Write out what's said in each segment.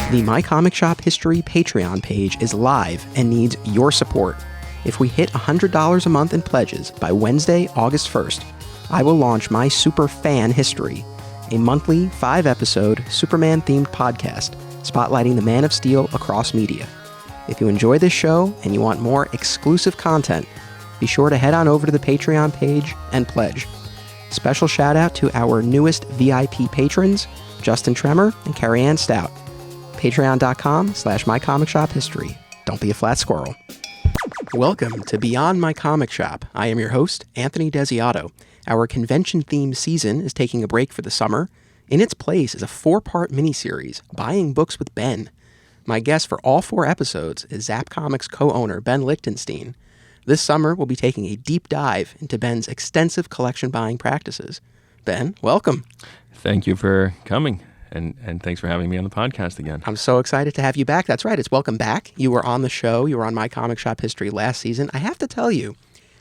The My Comic Shop History Patreon page is live and needs your support. If we hit $100 a month in pledges by Wednesday, August 1st, I will launch my Super Fan History, a monthly 5-episode Superman-themed podcast spotlighting the Man of Steel across media. If you enjoy this show and you want more exclusive content, be sure to head on over to the Patreon page and pledge. Special shout out to our newest VIP patrons, Justin Tremor and Carrie Ann Stout. Patreon.com/mycomicshophistory. Don't be a flat squirrel. Welcome to Beyond My Comic Shop. I am your host, Anthony Desiato. Our convention-themed season is taking a break for the summer. In its place is a 4-part miniseries, Buying Books with Ben. My guest for all 4 episodes is Zapp Comics co-owner Ben Lichtenstein. This summer, we'll be taking a deep dive into Ben's extensive collection buying practices. Ben, welcome. Thank you for coming, and thanks for having me on the podcast again. I'm so excited to have you back. That's right, it's welcome back. You were on the show. You were on My Comic Shop History last season. I have to tell you,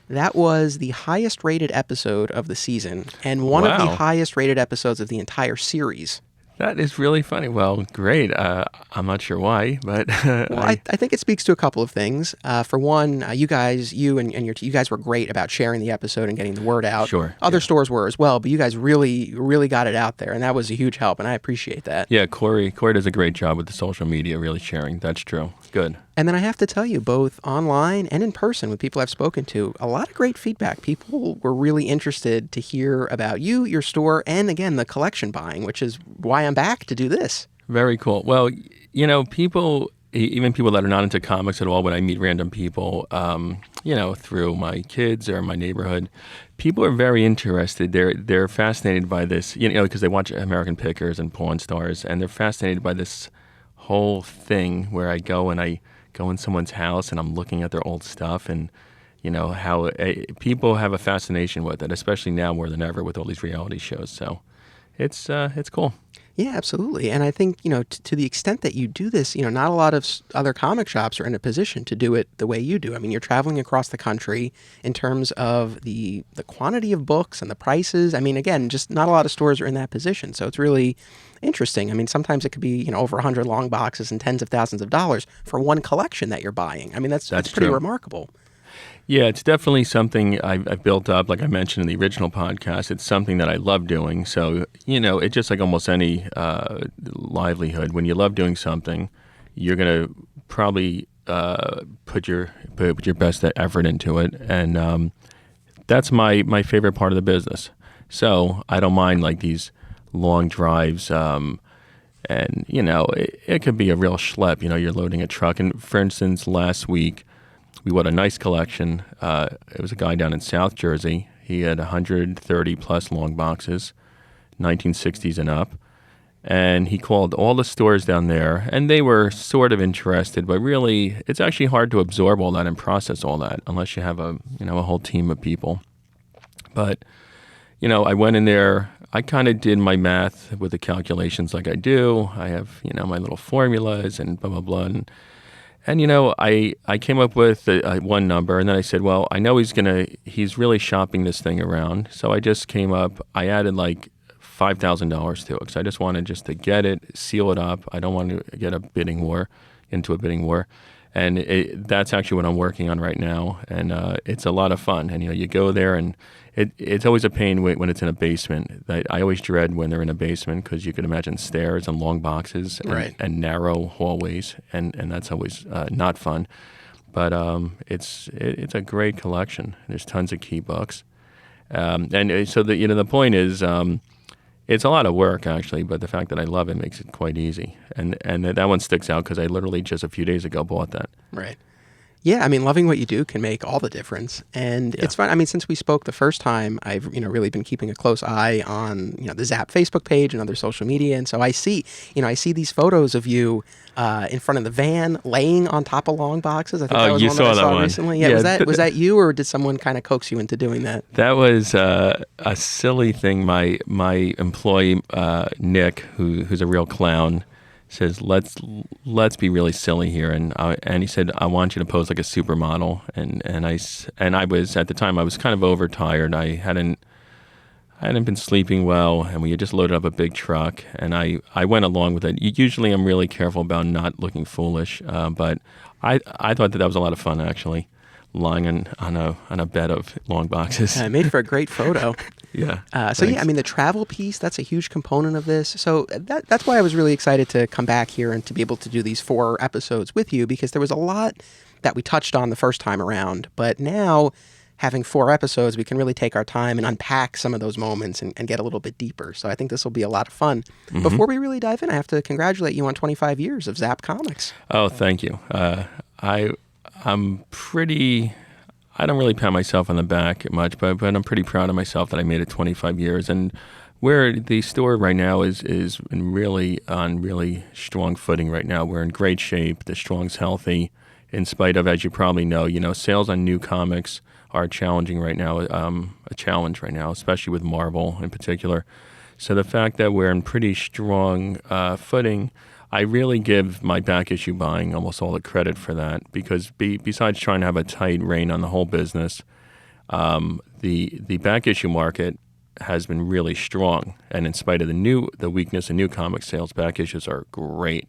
that was the highest rated episode of the season and one of the highest rated episodes of the entire series. That is really funny. Well, great. I'm not sure why, but well, I think it speaks to a couple of things. For one, you guys were great about sharing the episode and getting the word out. Sure. Other stores were as well, but you guys really, really got it out there, and that was a huge help, and I appreciate that. Yeah, Corey does a great job with the social media, really sharing. That's true. Good. And then I have to tell you, both online and in person with people I've spoken to, a lot of great feedback. People were really interested to hear about you, your store, and again, the collection buying, which is why I'm back to do this. Very cool. Well, you know, people, even people that are not into comics at all, when I meet random people, through my kids or my neighborhood, people are very interested. They're fascinated by this, because they watch American Pickers and Pawn Stars, and they're fascinated by this whole thing where I go in someone's house and I'm looking at their old stuff, and how people have a fascination with it, especially now more than ever with all these reality shows. So it's cool. Yeah, absolutely. And I think, to the extent that you do this, not a lot of other comic shops are in a position to do it the way you do. I mean, you're traveling across the country in terms of the quantity of books and the prices. I mean, again, just not a lot of stores are in that position. So it's really interesting. I mean, sometimes it could be, over 100 long boxes and tens of thousands of dollars for one collection that you're buying. I mean, that's pretty remarkable. Yeah, it's definitely something I've built up. Like I mentioned in the original podcast, it's something that I love doing. So, it's just like almost any livelihood. When you love doing something, you're going to probably put your best effort into it. And that's my favorite part of the business. So I don't mind like these long drives. And, it could be a real schlep. You're loading a truck. And for instance, last week, we bought a nice collection. It was a guy down in South Jersey. He had 130 plus long boxes, 1960s and up. And he called all the stores down there, and they were sort of interested, but really it's actually hard to absorb all that and process all that unless you have a whole team of people. But, I went in there. I kind of did my math with the calculations like I do. I have, my little formulas and blah, blah, blah. And I came up with one number, and then I said, well, I know he's really shopping this thing around. So I just I added like $5,000 to it, because I just wanted just to get it, seal it up. I don't want to get into a bidding war. And that's actually what I'm working on right now. And it's a lot of fun. And, you go there, and it's always a pain when it's in a basement. I always dread when they're in a basement, because you can imagine stairs and long boxes and narrow hallways, and that's always not fun. But it's a great collection. There's tons of key books, and so the point is, it's a lot of work actually. But the fact that I love it makes it quite easy, and that one sticks out because I literally just a few days ago bought that. Right. Yeah, I mean, loving what you do can make all the difference. And it's fun. I mean, since we spoke the first time, I've, really been keeping a close eye on, the Zapp Facebook page and other social media. And so I see these photos of you in front of the van laying on top of long boxes. I think that was one that I saw recently. Yeah, was that you, or did someone kind of coax you into doing that? That was a silly thing. My employee, Nick, who's a real clown, says, let's be really silly here, and he said, I want you to pose like a supermodel, and I was, at the time, I was kind of overtired. I I hadn't been sleeping well, and we had just loaded up a big truck, and I went along with it. Usually I'm really careful about not looking foolish, but I thought that was a lot of fun, actually, lying on a bed of long boxes. It made for a great photo. Yeah. Yeah, I mean, the travel piece, that's a huge component of this. So that's why I was really excited to come back here and to be able to do these 4 episodes with you, because there was a lot that we touched on the first time around. But now, having 4 episodes, we can really take our time and unpack some of those moments and get a little bit deeper. So I think this will be a lot of fun. Mm-hmm. Before we really dive in, I have to congratulate you on 25 years of Zapp Comics. Oh, thank you. I'm pretty... I don't really pat myself on the back much, but I'm pretty proud of myself that I made it 25 years. And where the store right now is really on really strong footing right now. We're in great shape. The strong's healthy, in spite of, as you probably know, sales on new comics are challenging right now, a challenge right now, especially with Marvel in particular. So the fact that we're in pretty strong footing, I really give my back issue buying almost all the credit for that, because besides trying to have a tight rein on the whole business, the back issue market has been really strong, and in spite of the weakness in new comic sales, back issues are great.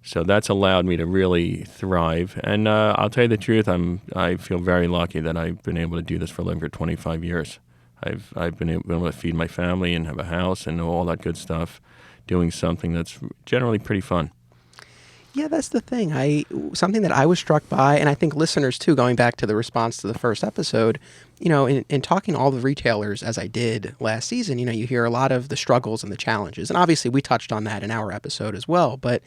So that's allowed me to really thrive, and I'll tell you the truth, I feel very lucky that I've been able to do this for a living for 25 years. I've been able to feed my family and have a house and all that good stuff, doing something that's generally pretty fun. Yeah, that's the thing. Something that I was struck by, and I think listeners too, going back to the response to the first episode, in talking to all the retailers as I did last season, you hear a lot of the struggles and the challenges. And obviously we touched on that in our episode as well. But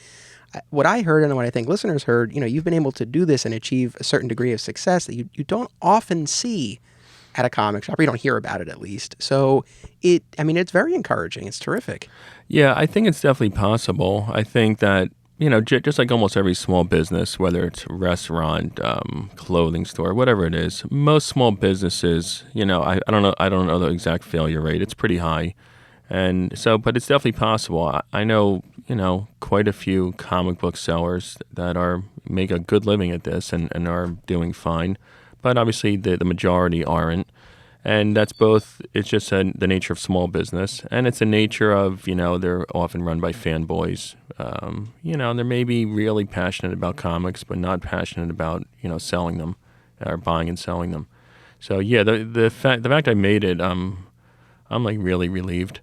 what I heard and what I think listeners heard, you've been able to do this and achieve a certain degree of success that you don't often see at a comic shop, or you don't hear about it at least. So it's very encouraging. It's terrific. Yeah, I think it's definitely possible. I think that, just like almost every small business, whether it's a restaurant, clothing store, whatever it is, most small businesses, I don't know the exact failure rate. It's pretty high. And so, but it's definitely possible. I know, quite a few comic book sellers that make a good living at this and are doing fine. But obviously the majority aren't. And that's both, it's just the nature of small business, and it's the nature of, they're often run by fanboys. They may be really passionate about comics, but not passionate about, selling them or buying and selling them. So yeah, the fact I made it, I'm like really relieved.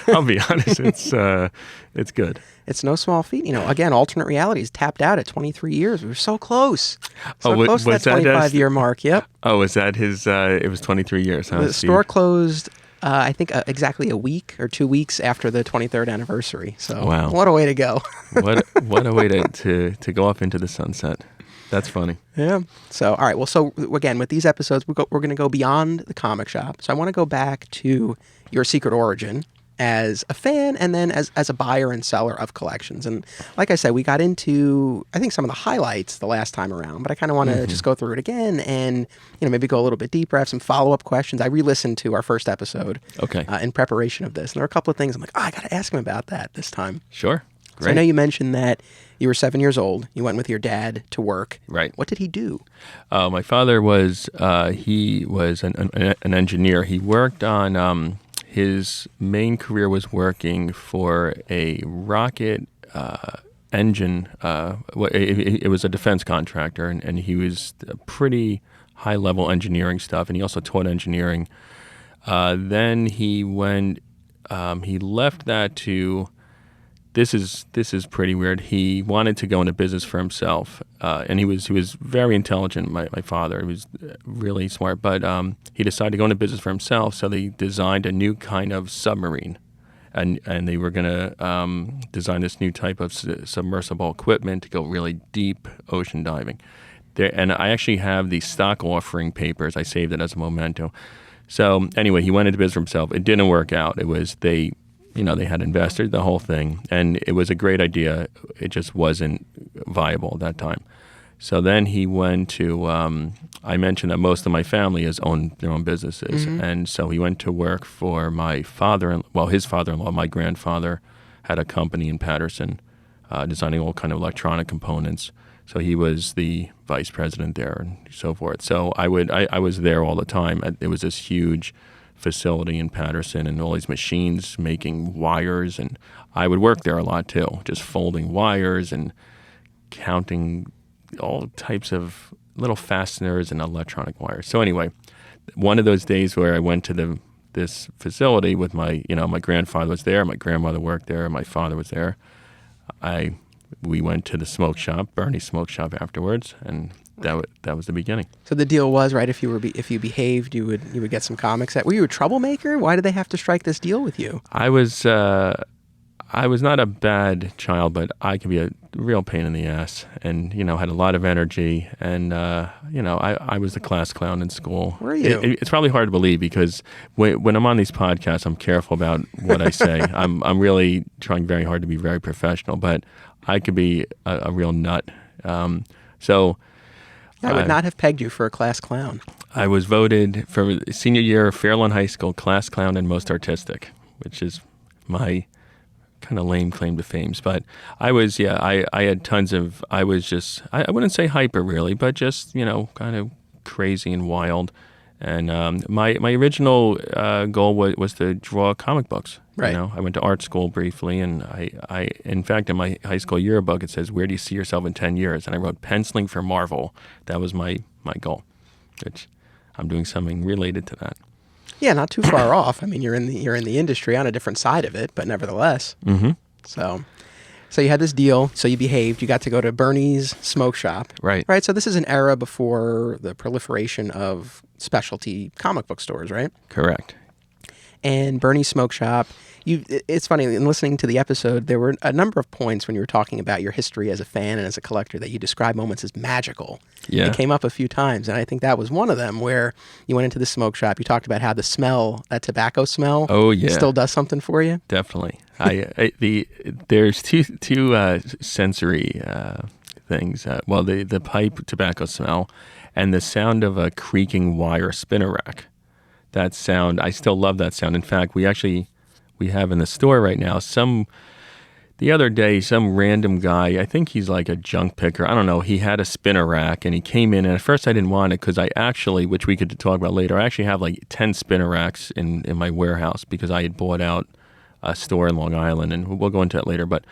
I'll be honest. It's good. It's no small feat. Again, alternate realities tapped out at 23 years. We were so close. Close to that 25-year mark. Yep. Oh, was that his? It was 23 years, huh? The store closed, I think, exactly a week or 2 weeks after the 23rd anniversary. So, wow. What a way to go. What a way to go off into the sunset. That's funny. Yeah. So, all right. Well, so again, with these episodes, we're going to go beyond the comic shop. So I want to go back to your secret origin as a fan and then as a buyer and seller of collections. And like I said, we got into, I think, some of the highlights the last time around, but I kind of want to just go through it again and, maybe go a little bit deeper. I have some follow-up questions. I re-listened to our first episode in preparation of this. And there were a couple of things I'm like, I got to ask him about that this time. Sure. Great. So I know you mentioned that you were 7 years old. You went with your dad to work. Right. What did he do? My father was an engineer. He worked on his main career was working for a rocket engine. It was a defense contractor, and he was pretty high level engineering stuff. And he also taught engineering. Then he went. He left that to. This is pretty weird. He wanted to go into business for himself, and he was very intelligent. My father, he was really smart, but he decided to go into business for himself. So they designed a new kind of submarine, and they were going to design this new type of submersible equipment to go really deep ocean diving. And I actually have the stock offering papers. I saved it as a memento. So anyway, he went into business for himself. It didn't work out. It was they had investors, the whole thing, and it was a great idea. It just wasn't viable at that time. So then he went to, I mentioned that most of my family has owned their own businesses, and so he went to work for his father-in-law, my grandfather, had a company in Patterson, designing all kind of electronic components. So he was the vice president there and so forth. So I was there all the time. It was this huge facility in Patterson and all these machines making wires. And I would work there a lot too, just folding wires and counting all types of little fasteners and electronic wires. So anyway, one of those days where I went to this facility with my grandfather was there, my grandmother worked there, my father was there. We went to the smoke shop, Bernie's smoke shop afterwards, and that was the beginning. So the deal was, right, if you behaved, you would get some comics. Were you a troublemaker? Why did they have to strike this deal with you? I was not a bad child, but I could be a real pain in the ass, and had a lot of energy, and I was the class clown in school. Were you? It's probably hard to believe because when I'm on these podcasts, I'm careful about what I say. I'm really trying very hard to be very professional, but I could be a real nut. So I would not have pegged you for a class clown. I was voted for senior year Fairlawn High School class clown and most artistic, which is my kind of lame claim to fame. But I was, I had tons of, I was just, I wouldn't say hyper really, but just, kind of crazy and wild. And my original goal was to draw comic books. Right. I went to art school briefly, and I in fact, in my high school yearbook, it says, "Where do you see yourself in 10 years?" And I wrote penciling for Marvel. That was my goal, which I'm doing something related to that. Yeah, not too far off. I mean, you're in the industry on a different side of it, but nevertheless. Mm-hmm. So you had this deal, so you behaved. You got to go to Bernie's smoke shop. Right. Right, so this is an era before the proliferation of specialty comic book stores, right? Correct. And Bernie's smoke shop, it's funny, in listening to the episode, there were a number of points when you were talking about your history as a fan and as a collector that you described moments as magical. Yeah. It came up a few times, and I think that was one of them where you went into the smoke shop, you talked about how the smell, that tobacco smell, still does something for you. Definitely. There's two sensory things. The pipe tobacco smell and the sound of a creaking wire spinner rack. That sound, I still love that sound. In fact, we have in the store right now the other day, some random guy, I think he's like a junk picker, I don't know, he had a spinner rack and he came in, and at first I didn't want it because I actually, which we could talk about later, I actually have like 10 spinner racks in my warehouse because I had bought out a store in Long Island, and we'll go into that later. But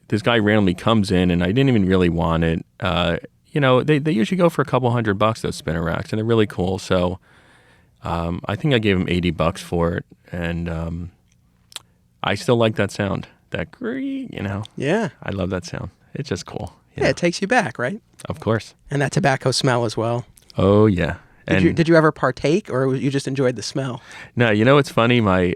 this guy randomly comes in, and I didn't even really want it. They usually go for a couple $100, those spinner racks, and they're really cool. So I think I gave him $80 for it, and I still like that sound. That Yeah. I love that sound. It's just cool. Yeah, it takes you back, right? Of course. And that tobacco smell as well. Oh, yeah. Did you ever partake, or you just enjoyed the smell? No, it's funny. I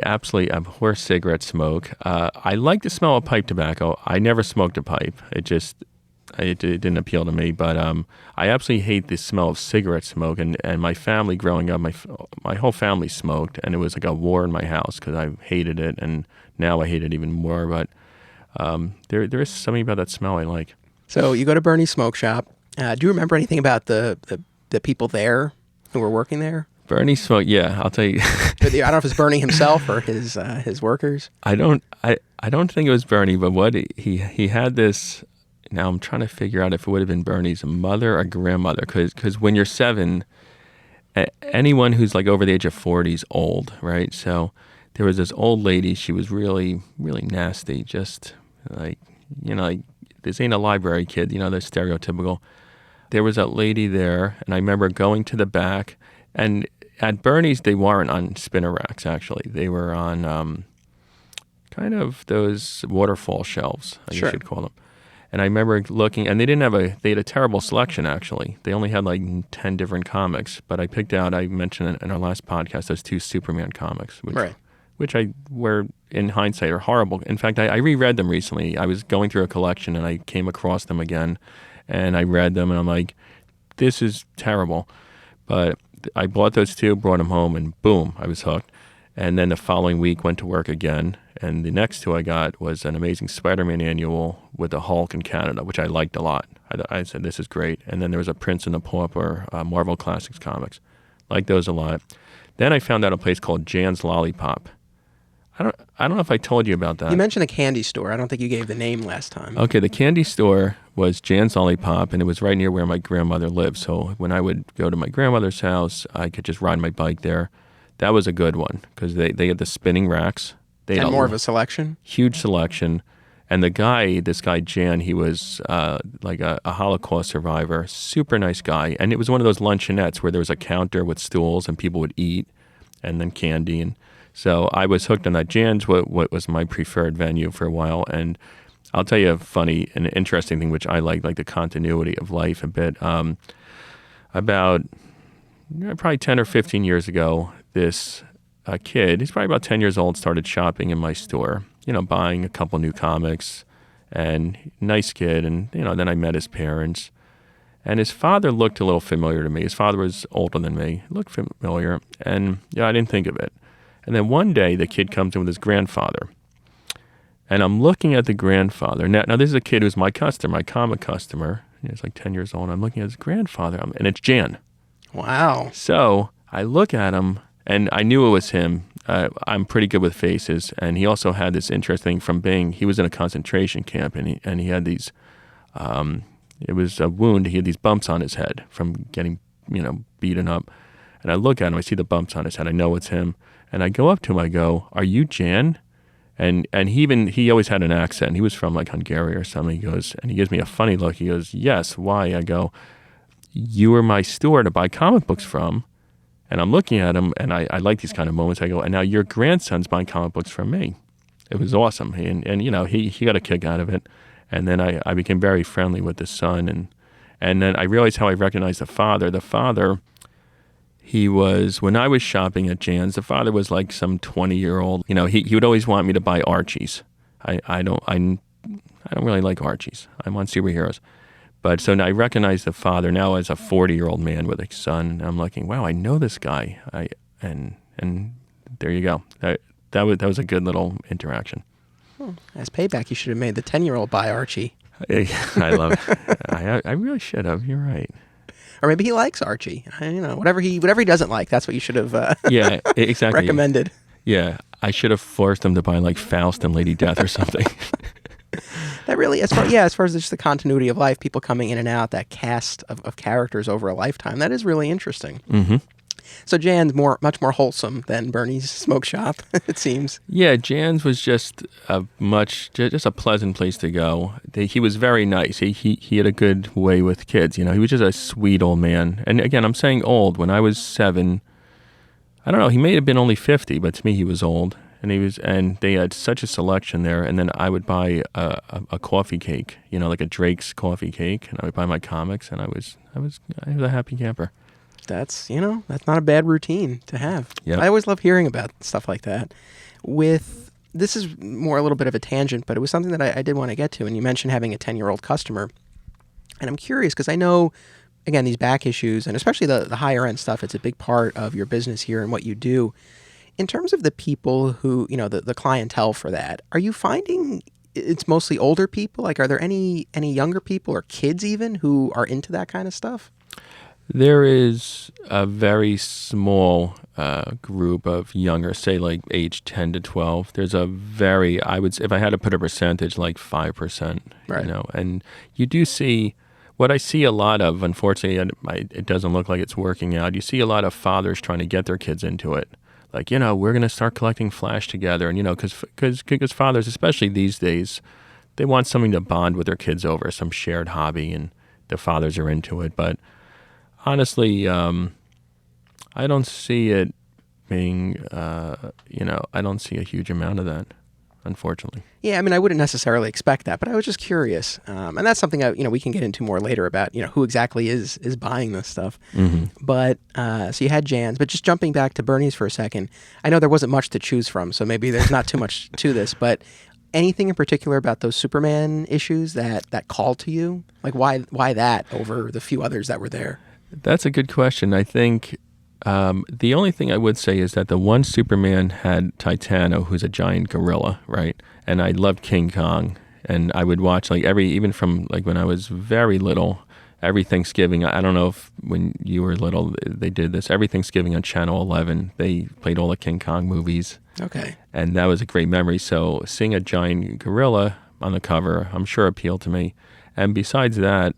absolutely abhor cigarette smoke. I like the smell of pipe tobacco. I never smoked a pipe. It didn't appeal to me. But I absolutely hate the smell of cigarette smoke. And my family growing up, my whole family smoked, and it was like a war in my house because I hated it, and now I hate it even more. But there is something about that smell I like. So you go to Bernie's smoke shop. Do you remember anything about the people there who were working there? Bernie smoke, yeah, I'll tell you. I don't know if it's Bernie himself or his workers. I don't think it was Bernie, but what he had this. Now I'm trying to figure out if it would have been Bernie's mother or grandmother, because when you're 7, anyone who's like over the age of 40 is old, right? So there was this old lady. She was really, really nasty. Just like this ain't a library kid. They're stereotypical. There was a lady there, and I remember going to the back, and at Bernie's, they weren't on spinner racks, actually. They were on kind of those waterfall shelves, I guess you'd call them. And I remember looking, and they had a terrible selection, actually. They only had like 10 different comics, but I picked out, I mentioned in our last podcast, those 2 Superman comics, which were, in hindsight, are horrible. In fact, I reread them recently. I was going through a collection, and I came across them again. And I read them, and I'm like, this is terrible. But I bought those 2, brought them home, and boom, I was hooked. And then the following week, went to work again. And the next 2 I got was an Amazing Spider-Man annual with the Hulk in Canada, which I liked a lot. I said, this is great. And then there was a Prince and the Pauper Marvel Classics comics. Liked those a lot. Then I found out a place called Jan's Lollipop. I don't know if I told you about that. You mentioned a candy store. I don't think you gave the name last time. Okay, the candy store was Jan's Lollipop, and it was right near where my grandmother lived. So when I would go to my grandmother's house, I could just ride my bike there. That was a good one because they had the spinning racks. They had more of a selection? Huge selection. And this guy Jan, he was like a Holocaust survivor, super nice guy. And it was one of those luncheonettes where there was a counter with stools and people would eat and then candy. And so I was hooked on that. Jan's what was my preferred venue for a while. And I'll tell you a funny and interesting thing, which I like the continuity of life a bit. About probably 10 or 15 years ago, this kid, he's probably about 10 years old, started shopping in my store, buying a couple new comics, and nice kid. And, then I met his parents. And his father looked a little familiar to me. His father was older than me, looked familiar. And, I didn't think of it. And then one day, the kid comes in with his grandfather. And I'm looking at the grandfather. Now this is a kid who's my customer, my comic customer. He's like 10 years old. I'm looking at his grandfather, and it's Jan. Wow. So I look at him, and I knew it was him. I'm pretty good with faces. And he also had this interesting he was in a concentration camp, and he had these, it was a wound. He had these bumps on his head from getting, beaten up. And I look at him, I see the bumps on his head. I know it's him. And I go up to him, I go, "Are you Jan?" And he always had an accent. He was from like Hungary or something. He goes, and he gives me a funny look. He goes, "Yes, why?" I go, "You were my store to buy comic books from." And I'm looking at him, and I like these kind of moments. I go, "And now your grandson's buying comic books from me." It was awesome. He got a kick out of it. And then I became very friendly with the son. And then I realized how I recognized the father. The father, he was, when I was shopping at Jan's, the father was like some 20-year-old. He would always want me to buy Archies. I don't really like Archies. I'm on superheroes. But so now I recognize the father now as a 40-year-old man with a son. And I'm looking, wow, I know this guy. And there you go. That was a good little interaction. As payback, you should have made the 10-year-old buy Archie. I love it. I really should have. You're right. Or maybe he likes Archie. Whatever he doesn't like, that's what you should have yeah, exactly. recommended. Yeah, I should have forced him to buy like Faust and Lady Death or something. That really, as far as just the continuity of life, people coming in and out, that cast of characters over a lifetime, that is really interesting. Mm-hmm. So Jan's much more wholesome than Bernie's smoke shop, it seems. Yeah, Jan's was just a pleasant place to go. He was very nice. He had a good way with kids. He was just a sweet old man. And again, I'm saying old. When I was 7, I don't know. He may have been only 50, but to me, he was old. And they had such a selection there. And then I would buy a coffee cake, like a Drake's coffee cake, and I would buy my comics, and I was a happy camper. That's not a bad routine to have. Yep. I always love hearing about stuff like that. This is a little bit of a tangent, but it was something that I did want to get to. And you mentioned having a 10-year-old customer. And I'm curious because I know, again, these back issues, and especially the higher end stuff, it's a big part of your business here and what you do. In terms of the people who, the clientele for that, are you finding it's mostly older people? Like, are there any younger people or kids even who are into that kind of stuff? There is a very small group of younger, say like age 10 to 12. There's if I had to put a percentage, like 5%, right. And you do see, what I see a lot of, unfortunately, it doesn't look like it's working out. You see a lot of fathers trying to get their kids into it. Like, we're going to start collecting Flash together. And, because fathers, especially these days, they want something to bond with their kids over, some shared hobby, and the fathers are into it. But honestly, I don't see it being, I don't see a huge amount of that, unfortunately. Yeah, I wouldn't necessarily expect that, but I was just curious. And that's something we can get into more later about, who exactly is buying this stuff. Mm-hmm. But, so you had Jan's, but just jumping back to Bernie's for a second, I know there wasn't much to choose from, so maybe there's not too much to this, but anything in particular about those Superman issues that call to you? Like, why that over the few others that were there? That's a good question. I think the only thing I would say is that the one Superman had Titano, who's a giant gorilla, right? And I loved King Kong, and I would watch even from when I was very little, every Thanksgiving. I don't know if when you were little they did this. Every Thanksgiving on Channel 11, they played all the King Kong movies. Okay. And that was a great memory. So seeing a giant gorilla on the cover, I'm sure appealed to me. And besides that,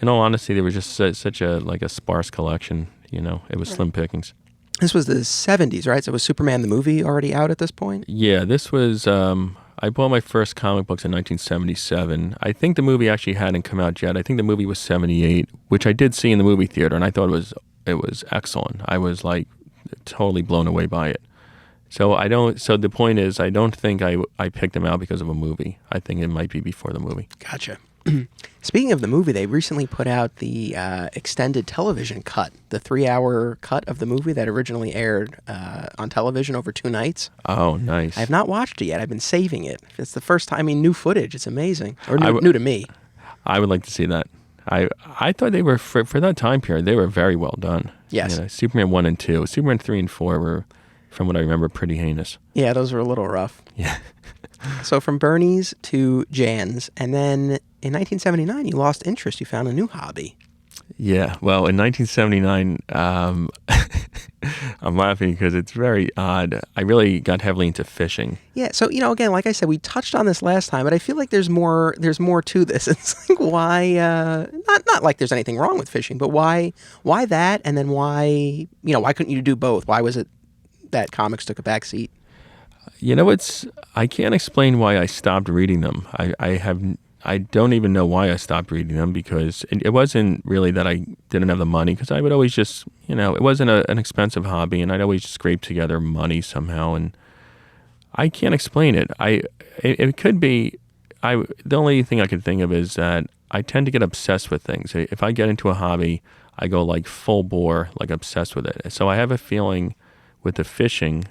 in all honesty, there was just such a sparse collection. It was slim pickings. This was the 70s, right? So was Superman the movie already out at this point? Yeah, this was. I bought my first comic books in 1977. I think the movie actually hadn't come out yet. I think the movie was 78, which I did see in the movie theater, and I thought it was excellent. I was like totally blown away by it. So the point is, I don't think I picked them out because of a movie. I think it might be before the movie. Gotcha. Speaking of the movie, they recently put out the extended television cut, the 3-hour cut of the movie that originally aired on television over 2 nights. Oh, nice. I have not watched it yet. I've been saving it. It's the first time. I mean, new footage. It's amazing. Or new to me. I would like to see that. I thought they were, for that time period, they were very well done. Yes. Superman 1 and 2. Superman 3 and 4 were, from what I remember, pretty heinous. Yeah, those were a little rough. Yeah. So from Bernie's to Jan's, and then in 1979, you lost interest. You found a new hobby. Yeah, well, in 1979, I'm laughing because it's very odd. I really got heavily into fishing. Yeah, so again, like I said, we touched on this last time, but I feel like there's more to this. It's like why not like there's anything wrong with fishing, but why that, and then why couldn't you do both? Why was it that comics took a back seat? I can't explain why I stopped reading them. I don't even know why I stopped reading them, because it wasn't really that I didn't have the money, because I would always just, it wasn't an expensive hobby, and I'd always just scrape together money somehow, and I can't explain it. It could be, the only thing I could think of is that I tend to get obsessed with things. If I get into a hobby, I go like full bore, like obsessed with it. So I have a feeling with the fishing,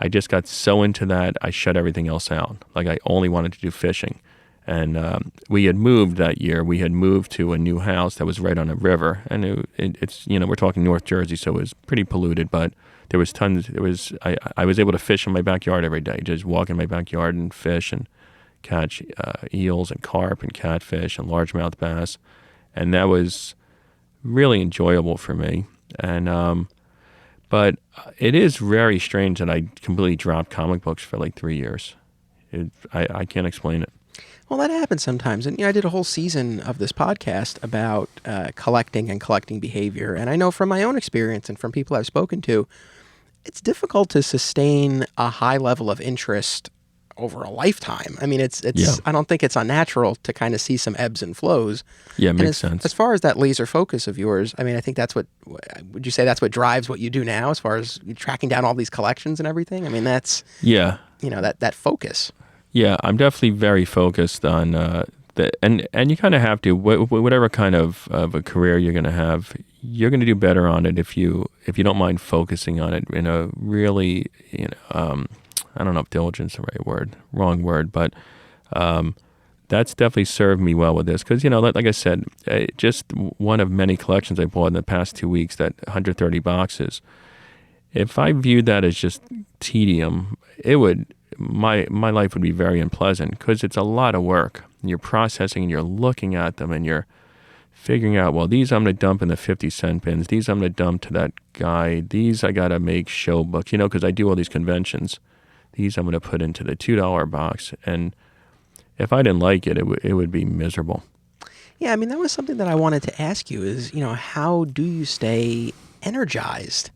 I just got so into that, I shut everything else out. Like I only wanted to do fishing. And we had moved that year. We had moved to a new house that was right on a river. And it's, we're talking North Jersey, so it was pretty polluted, but there was tons, I was able to fish in my backyard every day, just walk in my backyard and fish and catch eels and carp and catfish and largemouth bass. And that was really enjoyable for me. And, but it is very strange that I completely dropped comic books for like 3 years. I can't explain it. Well, that happens sometimes. And I did a whole season of this podcast about collecting and collecting behavior. And I know from my own experience and from people I've spoken to, it's difficult to sustain a high level of interest over a lifetime. I mean, it's. Yeah. I don't think it's unnatural to kind of see some ebbs and flows. Yeah, it makes sense. As far as that laser focus of yours, I mean, I think that's would you say that's what drives what you do now, as far as tracking down all these collections and everything? I mean, that's, that focus. Yeah, I'm definitely very focused on and you kind of have to, whatever kind of a career you're going to have, you're going to do better on it if you don't mind focusing on it in a really, I don't know if diligence is the right word, wrong word, but that's definitely served me well with this. Because, like I said, just one of many collections I bought in the past 2 weeks, that 130 boxes, if I viewed that as just tedium, my life would be very unpleasant, because it's a lot of work. You're processing and you're looking at them and you're figuring out, well, these I'm going to dump in the 50-cent bins. These I'm going to dump to that guy. These I got to make show books, because I do all these conventions. These I'm going to put into the $2 box. And if I didn't like it, it would be miserable. Yeah, I mean, that was something that I wanted to ask you is, how do you stay energized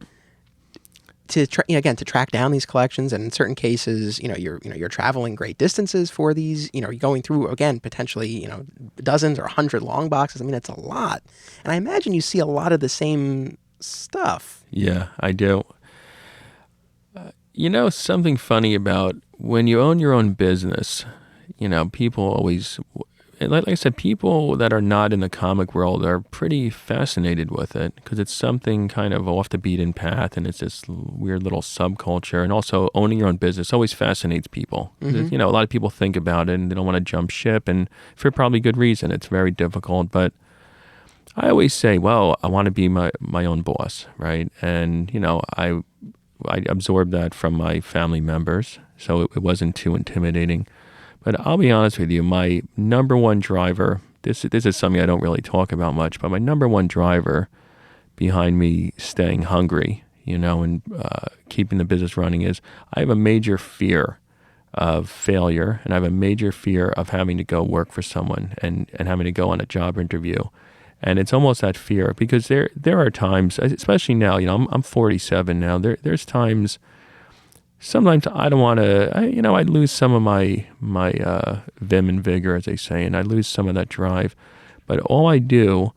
to track down these collections? And in certain cases, you're traveling great distances for these, you're going through, again, potentially, dozens or 100 long boxes. I mean, it's a lot. And I imagine you see a lot of the same stuff. Yeah, I do. Something funny about when you own your own business, people always, like I said, people that are not in the comic world are pretty fascinated with it, because it's something kind of off the beaten path, and it's this weird little subculture. And also, owning your own business always fascinates people. Mm-hmm. A lot of people think about it and they don't want to jump ship, and for probably good reason. It's very difficult, but I always say, well, I want to be my own boss, right? And I absorbed that from my family members, so it wasn't too intimidating. But I'll be honest with you, my number one driver, this is something I don't really talk about much, but my number one driver behind me staying hungry, and keeping the business running, is I have a major fear of failure, and I have a major fear of having to go work for someone and having to go on a job interview. And it's almost that fear, because there are times, especially now, I'm 47 now, there's times, sometimes I don't want to, I lose some of my vim and vigor, as they say, and I lose some of that drive. But all I do,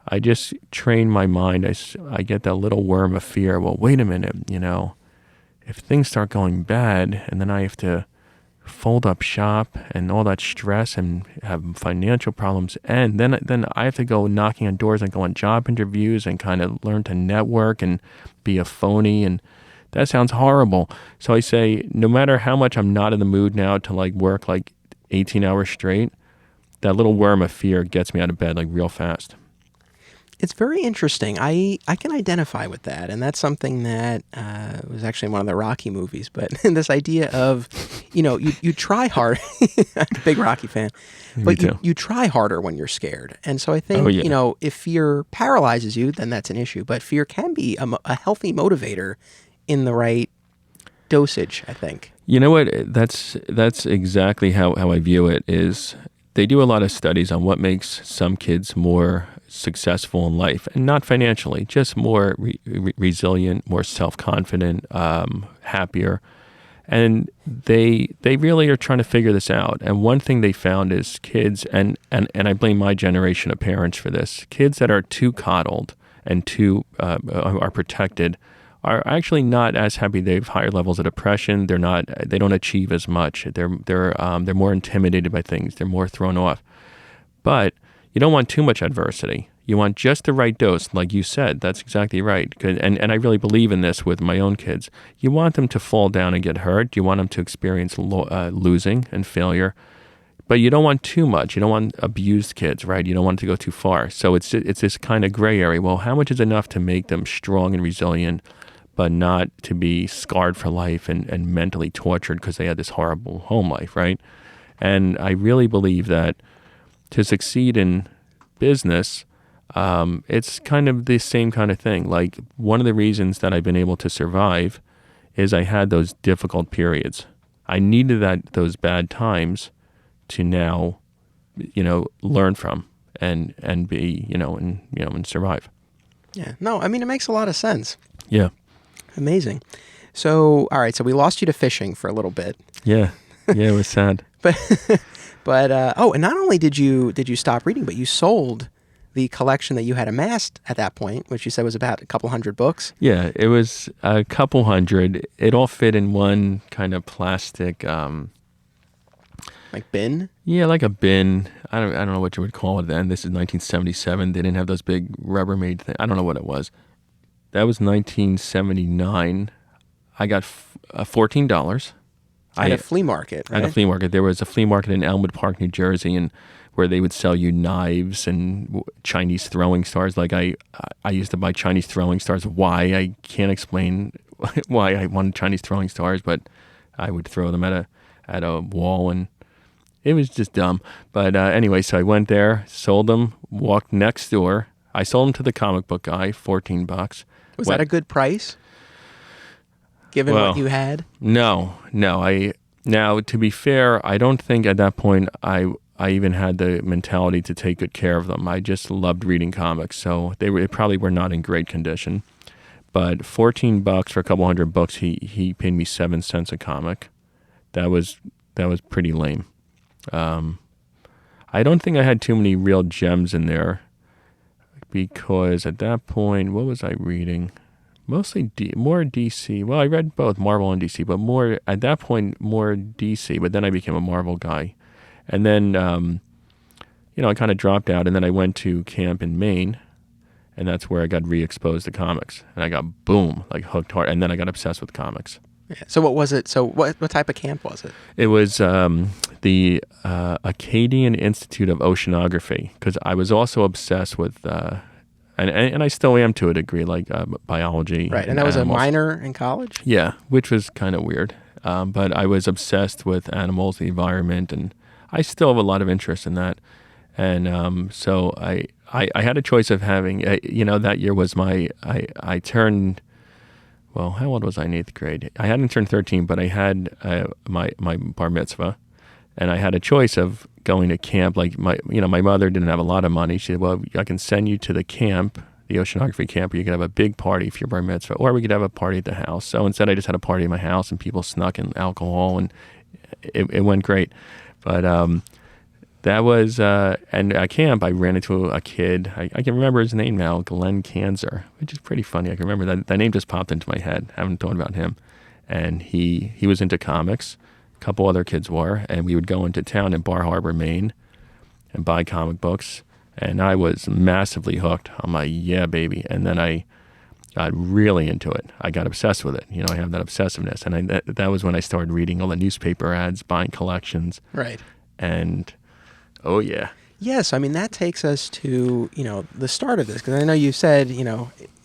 I just train my mind. I get that little worm of fear. Well, wait a minute, if things start going bad and then I have to fold up shop and all that stress and have financial problems, and then I have to go knocking on doors and go on job interviews and kind of learn to network and be a phony, and that sounds horrible. So I say, no matter how much I'm not in the mood now to work 18 hours straight, that little worm of fear gets me out of bed real fast. It's very interesting. I can identify with that, and that's something that was actually in one of the Rocky movies. But this idea of, you try hard. I'm a big Rocky fan, but you try harder when you're scared. And so I think, if fear paralyzes you, then that's an issue. But fear can be a healthy motivator in the right dosage, I think. You know what? That's exactly how I view it. Is they do a lot of studies on what makes some kids more successful in life, and not financially, just more resilient, more self-confident, happier. And they really are trying to figure this out. And one thing they found is kids, and I blame my generation of parents for this, kids that are too coddled and too are protected are actually not as happy. They have higher levels of depression. They don't achieve as much. They're more intimidated by things. They're more thrown off. But you don't want too much adversity. You want just the right dose, like you said. That's exactly right. And I really believe in this with my own kids. You want them to fall down and get hurt. You want them to experience losing and failure. But you don't want too much. You don't want abused kids, right? You don't want it to go too far. So it's this kind of gray area. Well, how much is enough to make them strong and resilient, but not to be scarred for life and mentally tortured because they had this horrible home life, right? And I really believe that to succeed in business, it's kind of the same kind of thing. One of the reasons that I've been able to survive is I had those difficult periods. I needed those bad times to now, learn from and be, and survive. Yeah. No, I mean, it makes a lot of sense. Yeah. Amazing. So, all right. So we lost you to fishing for a little bit. Yeah. Yeah, it was sad. But and not only did you stop reading, but you sold the collection that you had amassed at that point, which you said was about a couple hundred books. Yeah, it was a couple hundred. It all fit in one kind of plastic, bin. Yeah, like a bin. I don't know what you would call it then. This is 1977. They didn't have those big Rubbermaid things. I don't know what it was. That was 1979. I got $14. At a flea market, right? At a flea market. There was a flea market in Elmwood Park, New Jersey, and where they would sell you knives and Chinese throwing stars. I used to buy Chinese throwing stars. Why? I can't explain why I wanted Chinese throwing stars, but I would throw them at a wall, and it was just dumb. But anyway, so I went there, sold them, walked next door. I sold them to the comic book guy, $14. Was that a good price? Given what you had? No. Now, to be fair, I don't think at that point I even had the mentality to take good care of them. I just loved reading comics, so they probably were not in great condition. But $14 for a couple hundred books, he paid me 7 cents a comic. That was pretty lame. I don't think I had too many real gems in there, because at that point, what was I reading? Mostly more DC. Well, I read both Marvel and DC, but more at that point, more DC. But then I became a Marvel guy, and then I kind of dropped out, and then I went to camp in Maine, and that's where I got re-exposed to comics, and I got hooked hard, and then I got obsessed with comics. Yeah. So what was it? So what type of camp was it? It was the Acadian Institute of Oceanography, because I was also obsessed with. And I still am to a degree, biology. Right, and that was animals. A minor in college? Yeah, which was kind of weird. But I was obsessed with animals, the environment, and I still have a lot of interest in that. And so I had a choice of having, that year was I turned, well, how old was I in 8th grade? I hadn't turned 13, but I had my bar mitzvah, and I had a choice of going to camp. Like my mother didn't have a lot of money. She said, well, I can send you to the camp, the oceanography camp, where you could have a big party for your bar mitzvah, or we could have a party at the house. So instead I just had a party at my house, and people snuck in alcohol, and it went great. But that was, and at camp I ran into a kid, I can remember his name now, Glenn Kanzer, which is pretty funny. I can remember that name just popped into my head. I haven't thought about him. And he was into comics. A couple other kids were, and we would go into town in Bar Harbor, Maine, and buy comic books. And I was massively hooked. I'm like, yeah, baby. And then I got really into it. I got obsessed with it. I have that obsessiveness. And that was when I started reading all the newspaper ads, buying collections. Right. And, oh, yeah. Yes, I mean, that takes us to, the start of this. Because I know you said,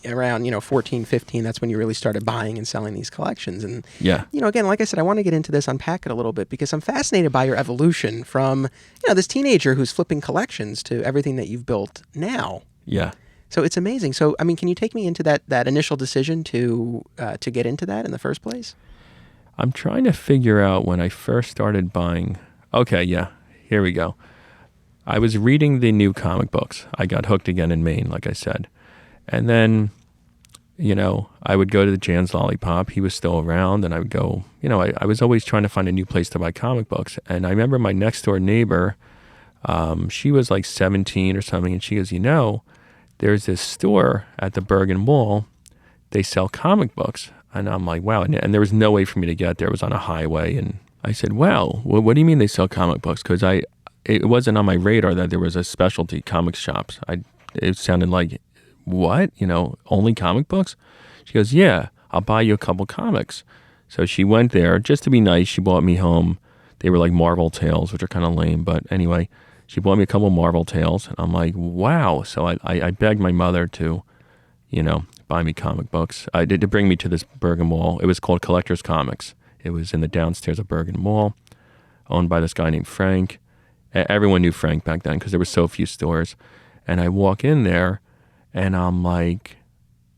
around, 14, 15, that's when you really started buying and selling these collections. And, yeah. Again, like I said, I want to get into this, unpack it a little bit, because I'm fascinated by your evolution from, this teenager who's flipping collections to everything that you've built now. Yeah. So it's amazing. So, I mean, can you take me into that initial decision to get into that in the first place? I'm trying to figure out when I first started buying. Okay, yeah, here we go. I was reading the new comic books. I got hooked again in Maine, like I said. And then, I would go to the Jan's Lollipop. He was still around, and I would go, I was always trying to find a new place to buy comic books. And I remember my next door neighbor, she was like 17 or something, and she goes, there's this store at the Bergen Mall. They sell comic books. And I'm like, wow. And there was no way for me to get there. It was on a highway. And I said, well, what do you mean they sell comic books? Because it wasn't on my radar that there was a specialty comics shops. It sounded like, what? Only comic books? She goes, yeah, I'll buy you a couple comics. So she went there just to be nice. She bought me home. They were like Marvel Tales, which are kind of lame. But anyway, she bought me a couple Marvel Tales. And I'm like, wow. So I begged my mother to, buy me comic books. I did to bring me to this Bergen Mall. It was called Collector's Comics. It was in the downstairs of Bergen Mall, owned by this guy named Frank. Everyone knew Frank back then because there were so few stores. And I walk in there, and I'm like,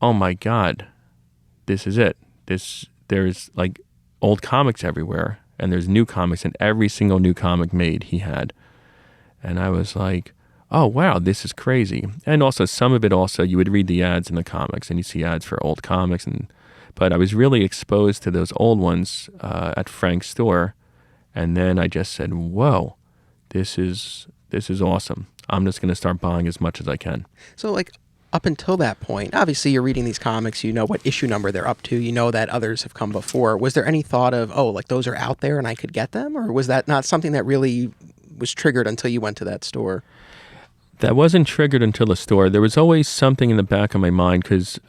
oh my God, this is it. There's like old comics everywhere, and there's new comics, and every single new comic made he had. And I was like, oh wow, this is crazy. And also some of it also, you would read the ads in the comics, and you see ads for old comics. But I was really exposed to those old ones at Frank's store. And then I just said, whoa, this is awesome. I'm just going to start buying as much as I can. So like up until that point, obviously you're reading these comics, you know what issue number they're up to, you know that others have come before. Was there any thought of, like those are out there and I could get them? Or was that not something that really was triggered until you went to that store? That wasn't triggered until the store. There was always something in the back of my mind because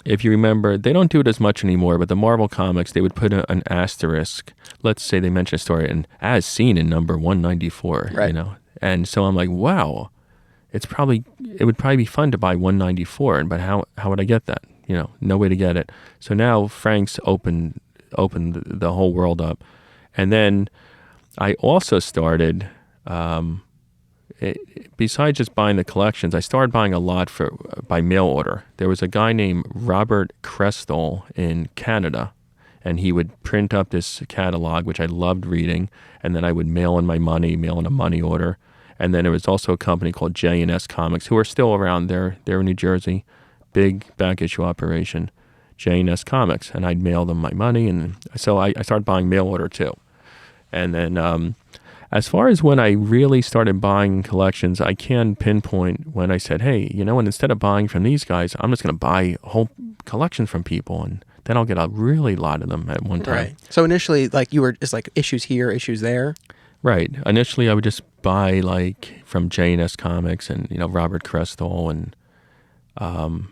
if you remember, they don't do it as much anymore, but the Marvel comics, they would put an asterisk. Let's say they mention a story, and as seen in number 194, right. And so I'm like, wow, it would probably be fun to buy 194, but how would I get that? No way to get it. So now Frank's opened the whole world up. And then I also started, besides just buying the collections, I started buying a lot by mail order. There was a guy named Robert Crestall in Canada, and he would print up this catalog, which I loved reading, and then I would mail in a money order. And then there was also a company called J&S Comics, who are still around there. They're in New Jersey, big back issue operation, J&S Comics, and I'd mail them my money, and so I started buying mail order too. And then as far as when I really started buying collections, I can pinpoint when I said, hey, and instead of buying from these guys, I'm just going to buy whole collections from people, and then I'll get a really lot of them at one time. Right. So initially, like you were just like issues here, issues there? Right. Initially, I would just buy like from J&S Comics and, Robert Crestall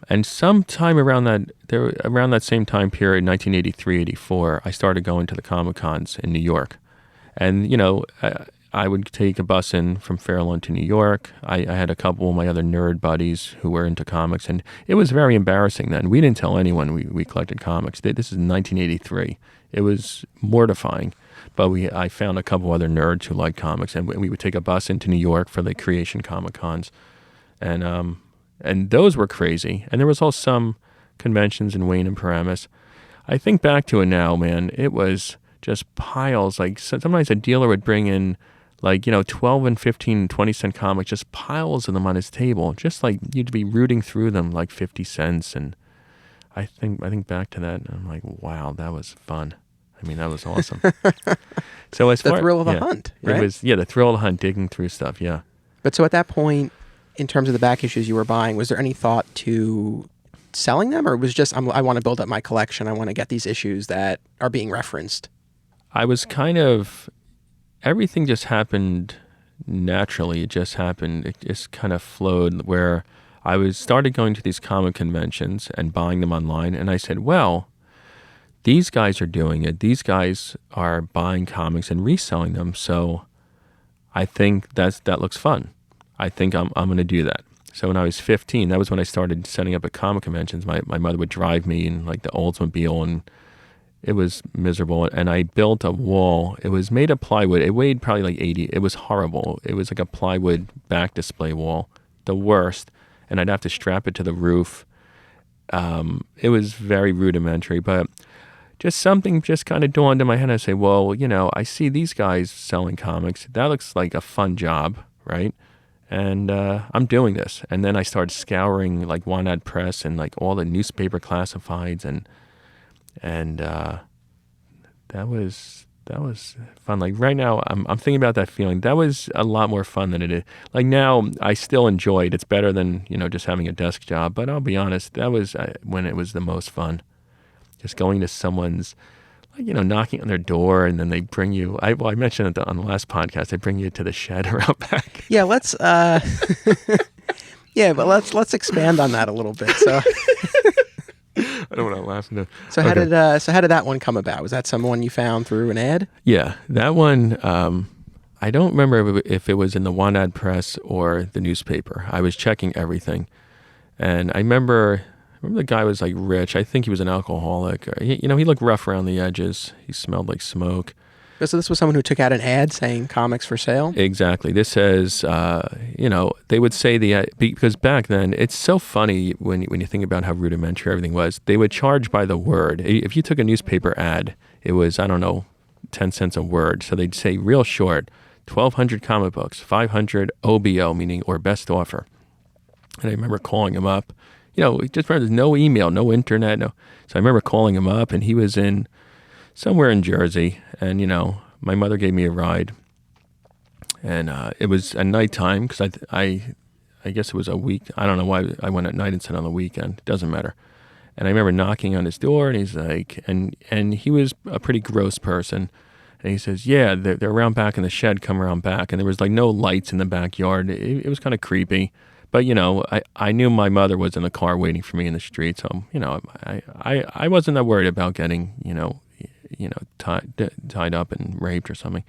and sometime around that same time period, 1983, 84, I started going to the Comic Cons in New York. And, I would take a bus in from Fairlawn to New York. I had a couple of my other nerd buddies who were into comics, and it was very embarrassing then. We didn't tell anyone we collected comics. This is 1983. It was mortifying. But I found a couple other nerds who liked comics, and we would take a bus into New York for the Creation Comic Cons. And those were crazy. And there was also some conventions in Wayne and Paramus. I think back to it now, man. It was just piles. Like sometimes a dealer would bring in 12 and 15 and 20 cent comics, just piles of them on his table. Just like you'd be rooting through them like 50 cents. And I think back to that and I'm like, wow, that was fun. I mean, that was awesome. So as the thrill of the hunt, right? It was, the thrill of the hunt, digging through stuff. Yeah. But so at that point, in terms of the back issues you were buying, was there any thought to selling them, or it was just, I want to build up my collection. I want to get these issues that are being referenced? I was everything just happened naturally. It just happened. It just kind of flowed where I started going to these comic conventions and buying them online. And I said, well, these guys are doing it. These guys are buying comics and reselling them. So I think that looks fun. I think I'm going to do that. So when I was 15, that was when I started setting up at comic conventions. My mother would drive me in like the Oldsmobile, and it was miserable. And I built a wall. It was made of plywood. It weighed probably like 80. It was horrible. It was like a plywood back display wall, the worst. And I'd have to strap it to the roof. It was very rudimentary, but just something just kind of dawned in my head. I say, well, I see these guys selling comics. That looks like a fun job, right? And I'm doing this. And then I started scouring like Wanad Press and like all the newspaper classifieds, and that was fun. Like right now, I'm thinking about that feeling. That was a lot more fun than it is. Like now, I still enjoy it. It's better than just having a desk job. But I'll be honest, that was when it was the most fun. Just going to someone's, knocking on their door, and then they bring you. I mentioned it on the last podcast. They bring you to the shed around back. Yeah, let's. Yeah, but let's expand on that a little bit. So. I don't want to laugh. No. So how did that one come about? Was that someone you found through an ad? Yeah, that one. I don't remember if it was in the Wanad Press or the newspaper. I was checking everything, and I remember the guy was like rich. I think he was an alcoholic. He looked rough around the edges. He smelled like smoke. So this was someone who took out an ad saying comics for sale? Exactly. This says, they would say because back then, it's so funny when you think about how rudimentary everything was. They would charge by the word. If you took a newspaper ad, it was, 10 cents a word. So they'd say real short, 1,200 comic books, 500 OBO, meaning or best offer. And I remember calling him up. Just remember there's no email, no internet. No. So I remember calling him up, and he was in somewhere in Jersey, and my mother gave me a ride, and it was at nighttime because I guess it was a week. I don't know why I went at night instead on the weekend. It doesn't matter. And I remember knocking on his door, and he's like, and he was a pretty gross person, and he says, yeah, they're around back in the shed. Come around back, and there was like no lights in the backyard. It was kind of creepy. But, I knew my mother was in the car waiting for me in the street. So, I wasn't that worried about getting, tied up and raped or something.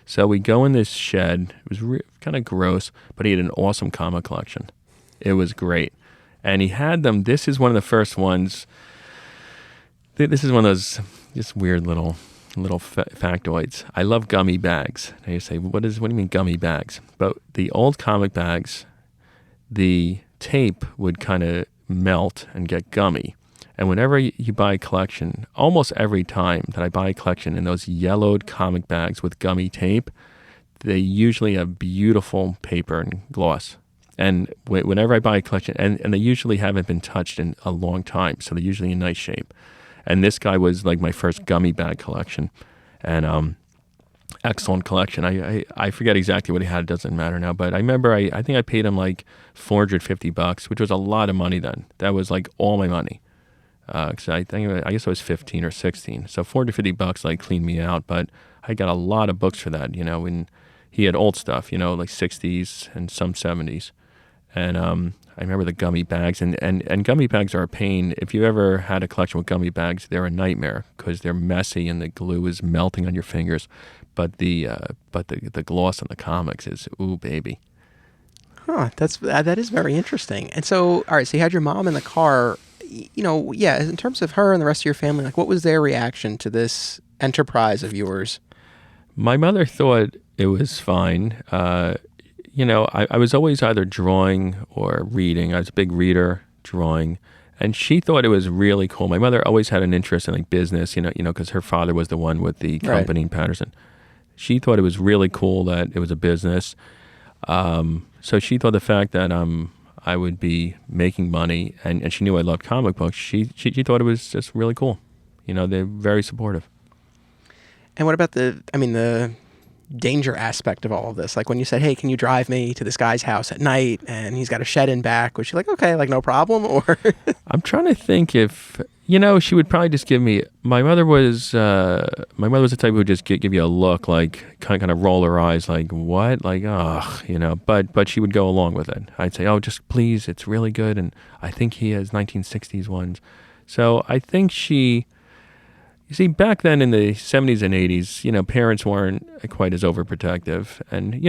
So we go in this shed. It was kind of gross, but he had an awesome comic collection. It was great. And he had them. This is one of the first ones. This is one of those just weird little factoids. I love gummy bags. And you say, what do you mean gummy bags? But the old comic bags, the tape would kind of melt and get gummy. And whenever you buy a collection, almost every time that I buy a collection in those yellowed comic bags with gummy tape, they usually have beautiful paper and gloss. And whenever I buy a collection, and they usually haven't been touched in a long time, so they're usually in nice shape. And this guy was like my first gummy bag collection. And excellent collection. I forget exactly what he had. It doesn't matter now. But I remember I think I paid him like $450, which was a lot of money then. That was like all my money. Because I guess I was 15 or 16. So $450 like cleaned me out. But I got a lot of books for that, and he had old stuff, like 60s and some 70s. And I remember the gummy bags, and gummy bags are a pain. If you ever had a collection with gummy bags, they're a nightmare because they're messy and the glue is melting on your fingers. But the gloss on the comics is, ooh, baby. Huh, that is very interesting. And so, all right, so you had your mom in the car. In terms of her and the rest of your family, like what was their reaction to this enterprise of yours? My mother thought it was fine. I was always either drawing or reading. I was a big reader, drawing, And she thought it was really cool. My mother always had an interest in like business, because her father was the one with the company in Patterson. She thought it was really cool that it was a business. So she thought the fact that I would be making money, and she knew I loved comic books. She thought it was just really cool. They're very supportive. And what about the danger aspect of all of this? Like when you said, hey, can you drive me to this guy's house at night and he's got a shed in back? Was she like, okay, like no problem? Or I'm trying to think if, she would probably just give me, my mother was the type who would just give you a look, like kind of roll her eyes like, what? Like, but she would go along with it. I'd say, oh, just please, it's really good. And I think he has 1960s ones. So I think you see, back then in the 70s and 80s, parents weren't quite as overprotective. And,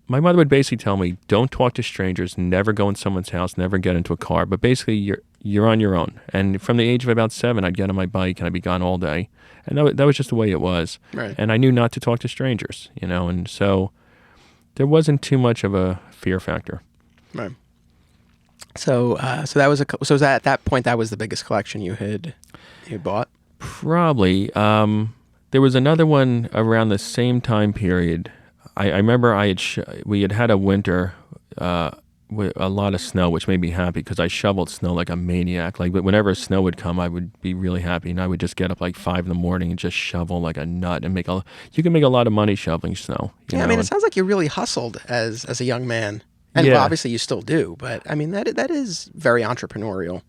my mother would basically tell me, don't talk to strangers, never go in someone's house, never get into a car. But basically, you're on your own. And from the age of about 7, I'd get on my bike and I'd be gone all day. And that was just the way it was. Right. And I knew not to talk to strangers, and so there wasn't too much of a fear factor. Right. So was that at that point, that was the biggest collection you bought? Probably. There was another one around the same time period. I remember we had a winter with a lot of snow, which made me happy because I shoveled snow like a maniac. Like whenever snow would come, I would be really happy, and I would just get up like 5 a.m. and just shovel like a nut and you can make a lot of money shoveling snow. Yeah, it sounds like you really hustled as a young man, and well, obviously you still do. But that is very entrepreneurial.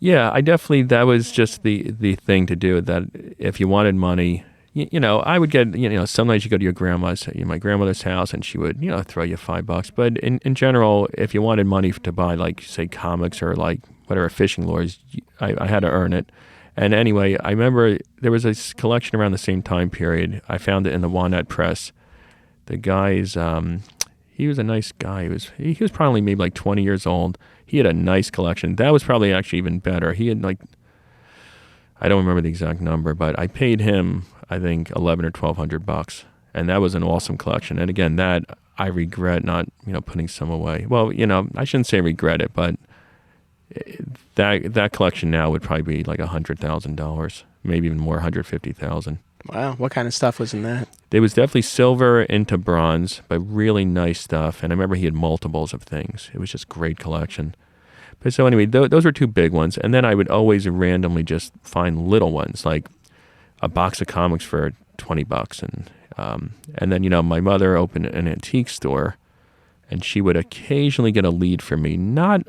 Yeah, that was just the thing to do, that if you wanted money, I would get, some nights you go to my grandmother's house and she would, throw you $5. But in general, if you wanted money to buy like, say, comics or like whatever fishing lures, I had to earn it. And anyway, I remember there was a collection around the same time period. I found it in the Walnut Press. The guy's, he was a nice guy. He was probably maybe like 20 years old. He had a nice collection. That was probably actually even better. He had like, I don't remember the exact number, but I paid him, I think, $1,100 or $1,200, and that was an awesome collection. And again, that I regret not, putting some away. Well, I shouldn't say regret it, but that collection now would probably be like $100,000, maybe even more, $150,000. Wow, what kind of stuff was in that? There was definitely silver into bronze, but really nice stuff. And I remember he had multiples of things. It was just great collection. But so anyway, those were two big ones. And then I would always randomly just find little ones, like a box of comics for $20. And then, my mother opened an antique store, and she would occasionally get a lead from me. Not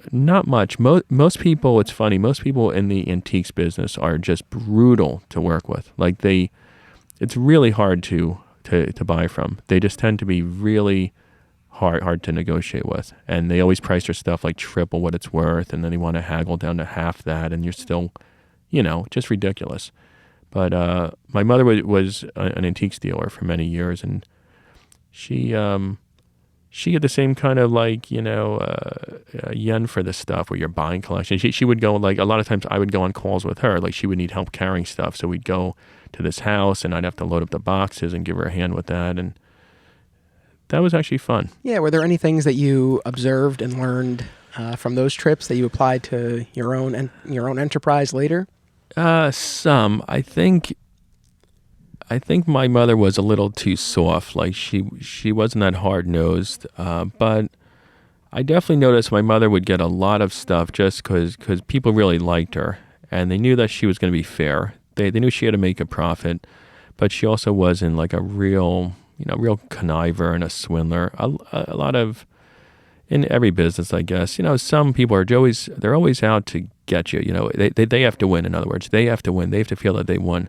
much. Most people, it's funny, most people in the antiques business are just brutal to work with. Like it's really hard to buy from. They just tend to be really hard to negotiate with. And they always price their stuff like triple what it's worth, and then they want to haggle down to half that, and you're still, just ridiculous. But my mother was an antiques dealer for many years, and she had the same kind of like, yen for this stuff where you're buying collections. She would go, like, a lot of times I would go on calls with her. Like, she would need help carrying stuff. So we'd go to this house and I'd have to load up the boxes and give her a hand with that. And that was actually fun. Yeah. Were there any things that you observed and learned from those trips that you applied to your own enterprise later? Some. I think my mother was a little too soft. Like she wasn't that hard-nosed. But I definitely noticed my mother would get a lot of stuff just because people really liked her, and they knew that she was going to be fair. They knew she had to make a profit, but she also wasn't like a real conniver and a swindler. A lot of, in every business, I guess, some people they're always out to get you. They have to win. In other words, they have to win. They have to feel that they won.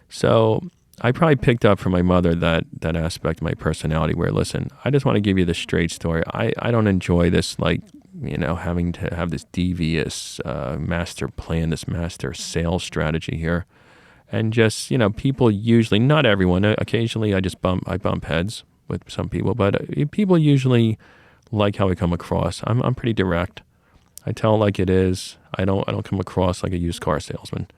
So I probably picked up from my mother that aspect of my personality where, listen, I just want to give you the straight story. I don't enjoy this, like, having to have this devious master plan, this master sales strategy here. And just, people usually, not everyone, occasionally I bump heads with some people, but people usually like how I come across. I'm pretty direct. I tell like it is. I don't come across like a used car salesman.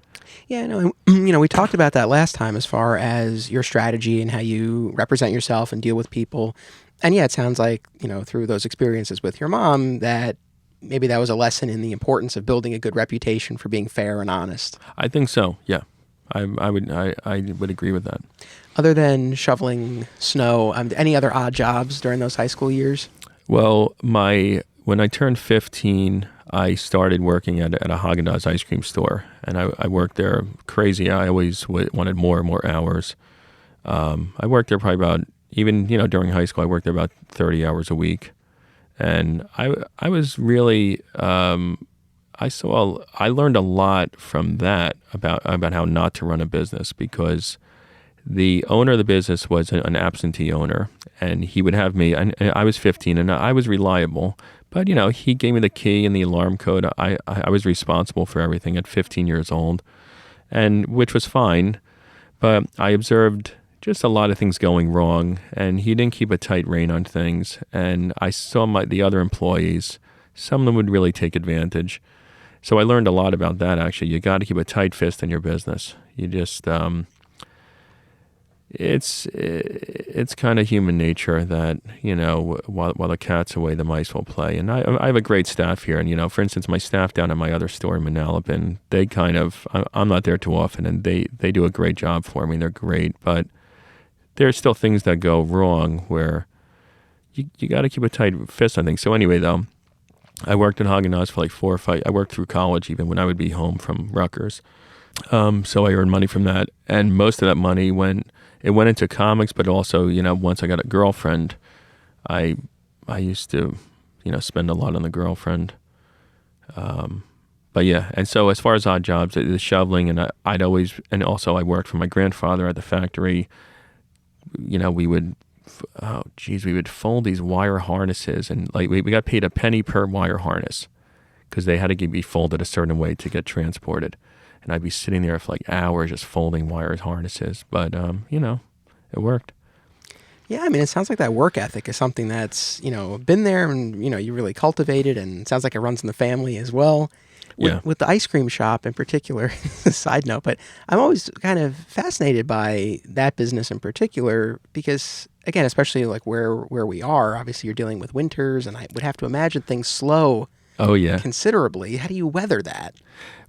Yeah, no, we talked about that last time as far as your strategy and how you represent yourself and deal with people. And yeah, it sounds like, through those experiences with your mom that maybe that was a lesson in the importance of building a good reputation for being fair and honest. I think so. Yeah, I would agree with that. Other than shoveling snow, any other odd jobs during those high school years? Well, when I turned 15, I started working at a Häagen-Dazs ice cream store, and I worked there crazy. I always wanted more and more hours. I worked there probably about, even during high school, I worked there about 30 hours a week, and I was really I learned a lot from that about how not to run a business, because the owner of the business was an absentee owner, and he would have me, and I was 15, and I was reliable, but he gave me the key and the alarm code. I was responsible for everything at 15 years old, and which was fine, but I observed just a lot of things going wrong, and he didn't keep a tight rein on things, and I saw the other employees, some of them would really take advantage. So I learned a lot about that, actually. You got to keep a tight fist in your business. You just it's kind of human nature that, while the cat's away, the mice will play. And I have a great staff here. And, for instance, my staff down at my other store in Manalapan, they I'm not there too often, and they do a great job for me. They're great. But there's still things that go wrong where you got to keep a tight fist on things. So anyway, though, I worked at Häagen-Dazs for like 4 or 5. I worked through college even when I would be home from Rutgers. So I earned money from that. And most of that money went into comics, but also, once I got a girlfriend, I used to, spend a lot on the girlfriend. But yeah, and so as far as odd jobs, the shoveling, and and also I worked for my grandfather at the factory. We would fold these wire harnesses, and like we got paid a penny per wire harness because they had to be folded a certain way to get transported. And I'd be sitting there for like hours just folding wire harnesses. But, it worked. Yeah, it sounds like that work ethic is something that's, been there and, you really cultivated, and it sounds like it runs in the family as well. With the ice cream shop in particular, side note, but I'm always kind of fascinated by that business in particular because, again, especially like where we are, obviously you're dealing with winters, and I would have to imagine things slow considerably. How do you weather that?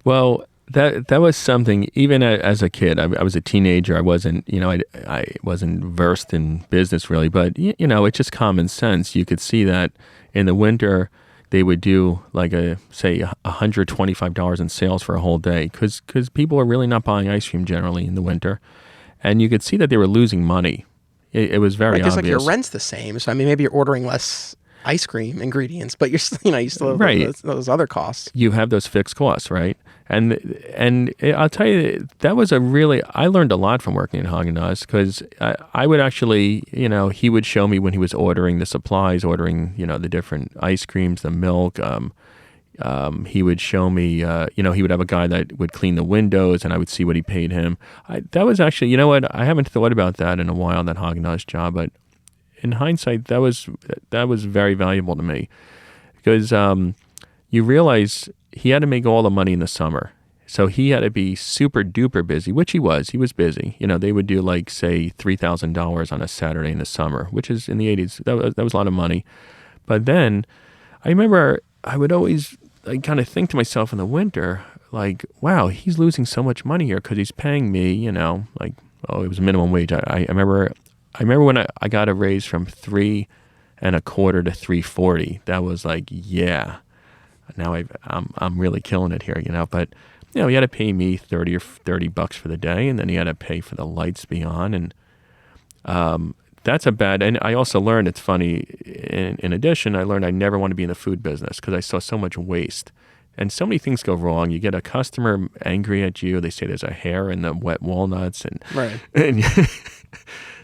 Well, that was something, even as a kid. I was a teenager. I wasn't, I wasn't versed in business really, but, it's just common sense. You could see that in the winter, they would do like say $125 in sales for a whole day because people are really not buying ice cream generally in the winter. And you could see that they were losing money. It was very obvious. Because like your rent's the same. So, maybe you're ordering less ice cream ingredients, but you still have those other costs. You have those fixed costs, right? And I'll tell you, I learned a lot from working at Häagen-Dazs because I would actually, he would show me when he was ordering the supplies, ordering, the different ice creams, the milk. He would show me, he would have a guy that would clean the windows, and I would see what he paid him. That was actually, I haven't thought about that in a while, that Häagen-Dazs job, but in hindsight, that was very valuable to me because you realize he had to make all the money in the summer. So he had to be super duper busy, which he was. He was busy. They would do like, say, $3,000 on a Saturday in the summer, which is in the 80s. That was a lot of money. But then I remember I would always kind of think to myself in the winter, like, wow, he's losing so much money here because he's paying me, it was minimum wage. I remember when I got a raise from $3.25 to $3.40. That was like, yeah. Now I'm really killing it here, But he had to pay me $30 for the day, and then he had to pay for the lights beyond, and that's a bad. And I also learned, it's funny. In addition, I learned I never want to be in the food business because I saw so much waste, and so many things go wrong. You get a customer angry at you. They say there's a hair in the wet walnuts, and right. And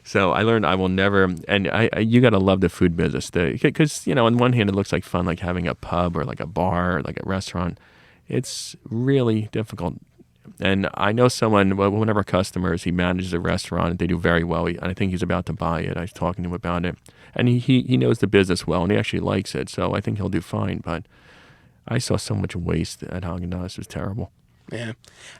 so I learned I will never, and you got to love the food business because, on one hand, it looks like fun, like having a pub or like a bar or like a restaurant. It's really difficult. And I know someone, one of our customers, he manages a restaurant. They do very well. And I think he's about to buy it. I was talking to him about it. And he knows the business well, and he actually likes it. So I think he'll do fine. But I saw so much waste at Häagen-Dazs. It was terrible. Yeah.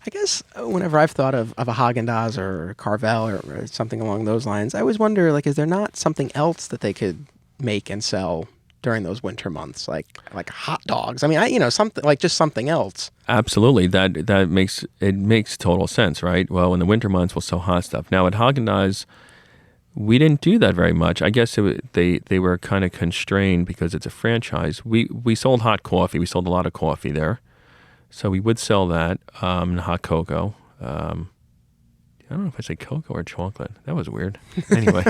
I guess whenever I've thought of a Häagen-Dazs or Carvel or something along those lines, I always wonder, is there not something else that they could make and sell during those winter months, like hot dogs. I mean, something like just something else. Absolutely. That makes total sense, right? Well, in the winter months, we'll sell hot stuff. Now at Häagen-Dazs, we didn't do that very much. I guess they were kind of constrained because it's a franchise. We sold hot coffee. We sold a lot of coffee there. So we would sell that, hot cocoa. I don't know if I say cocoa or chocolate. That was weird. Anyway,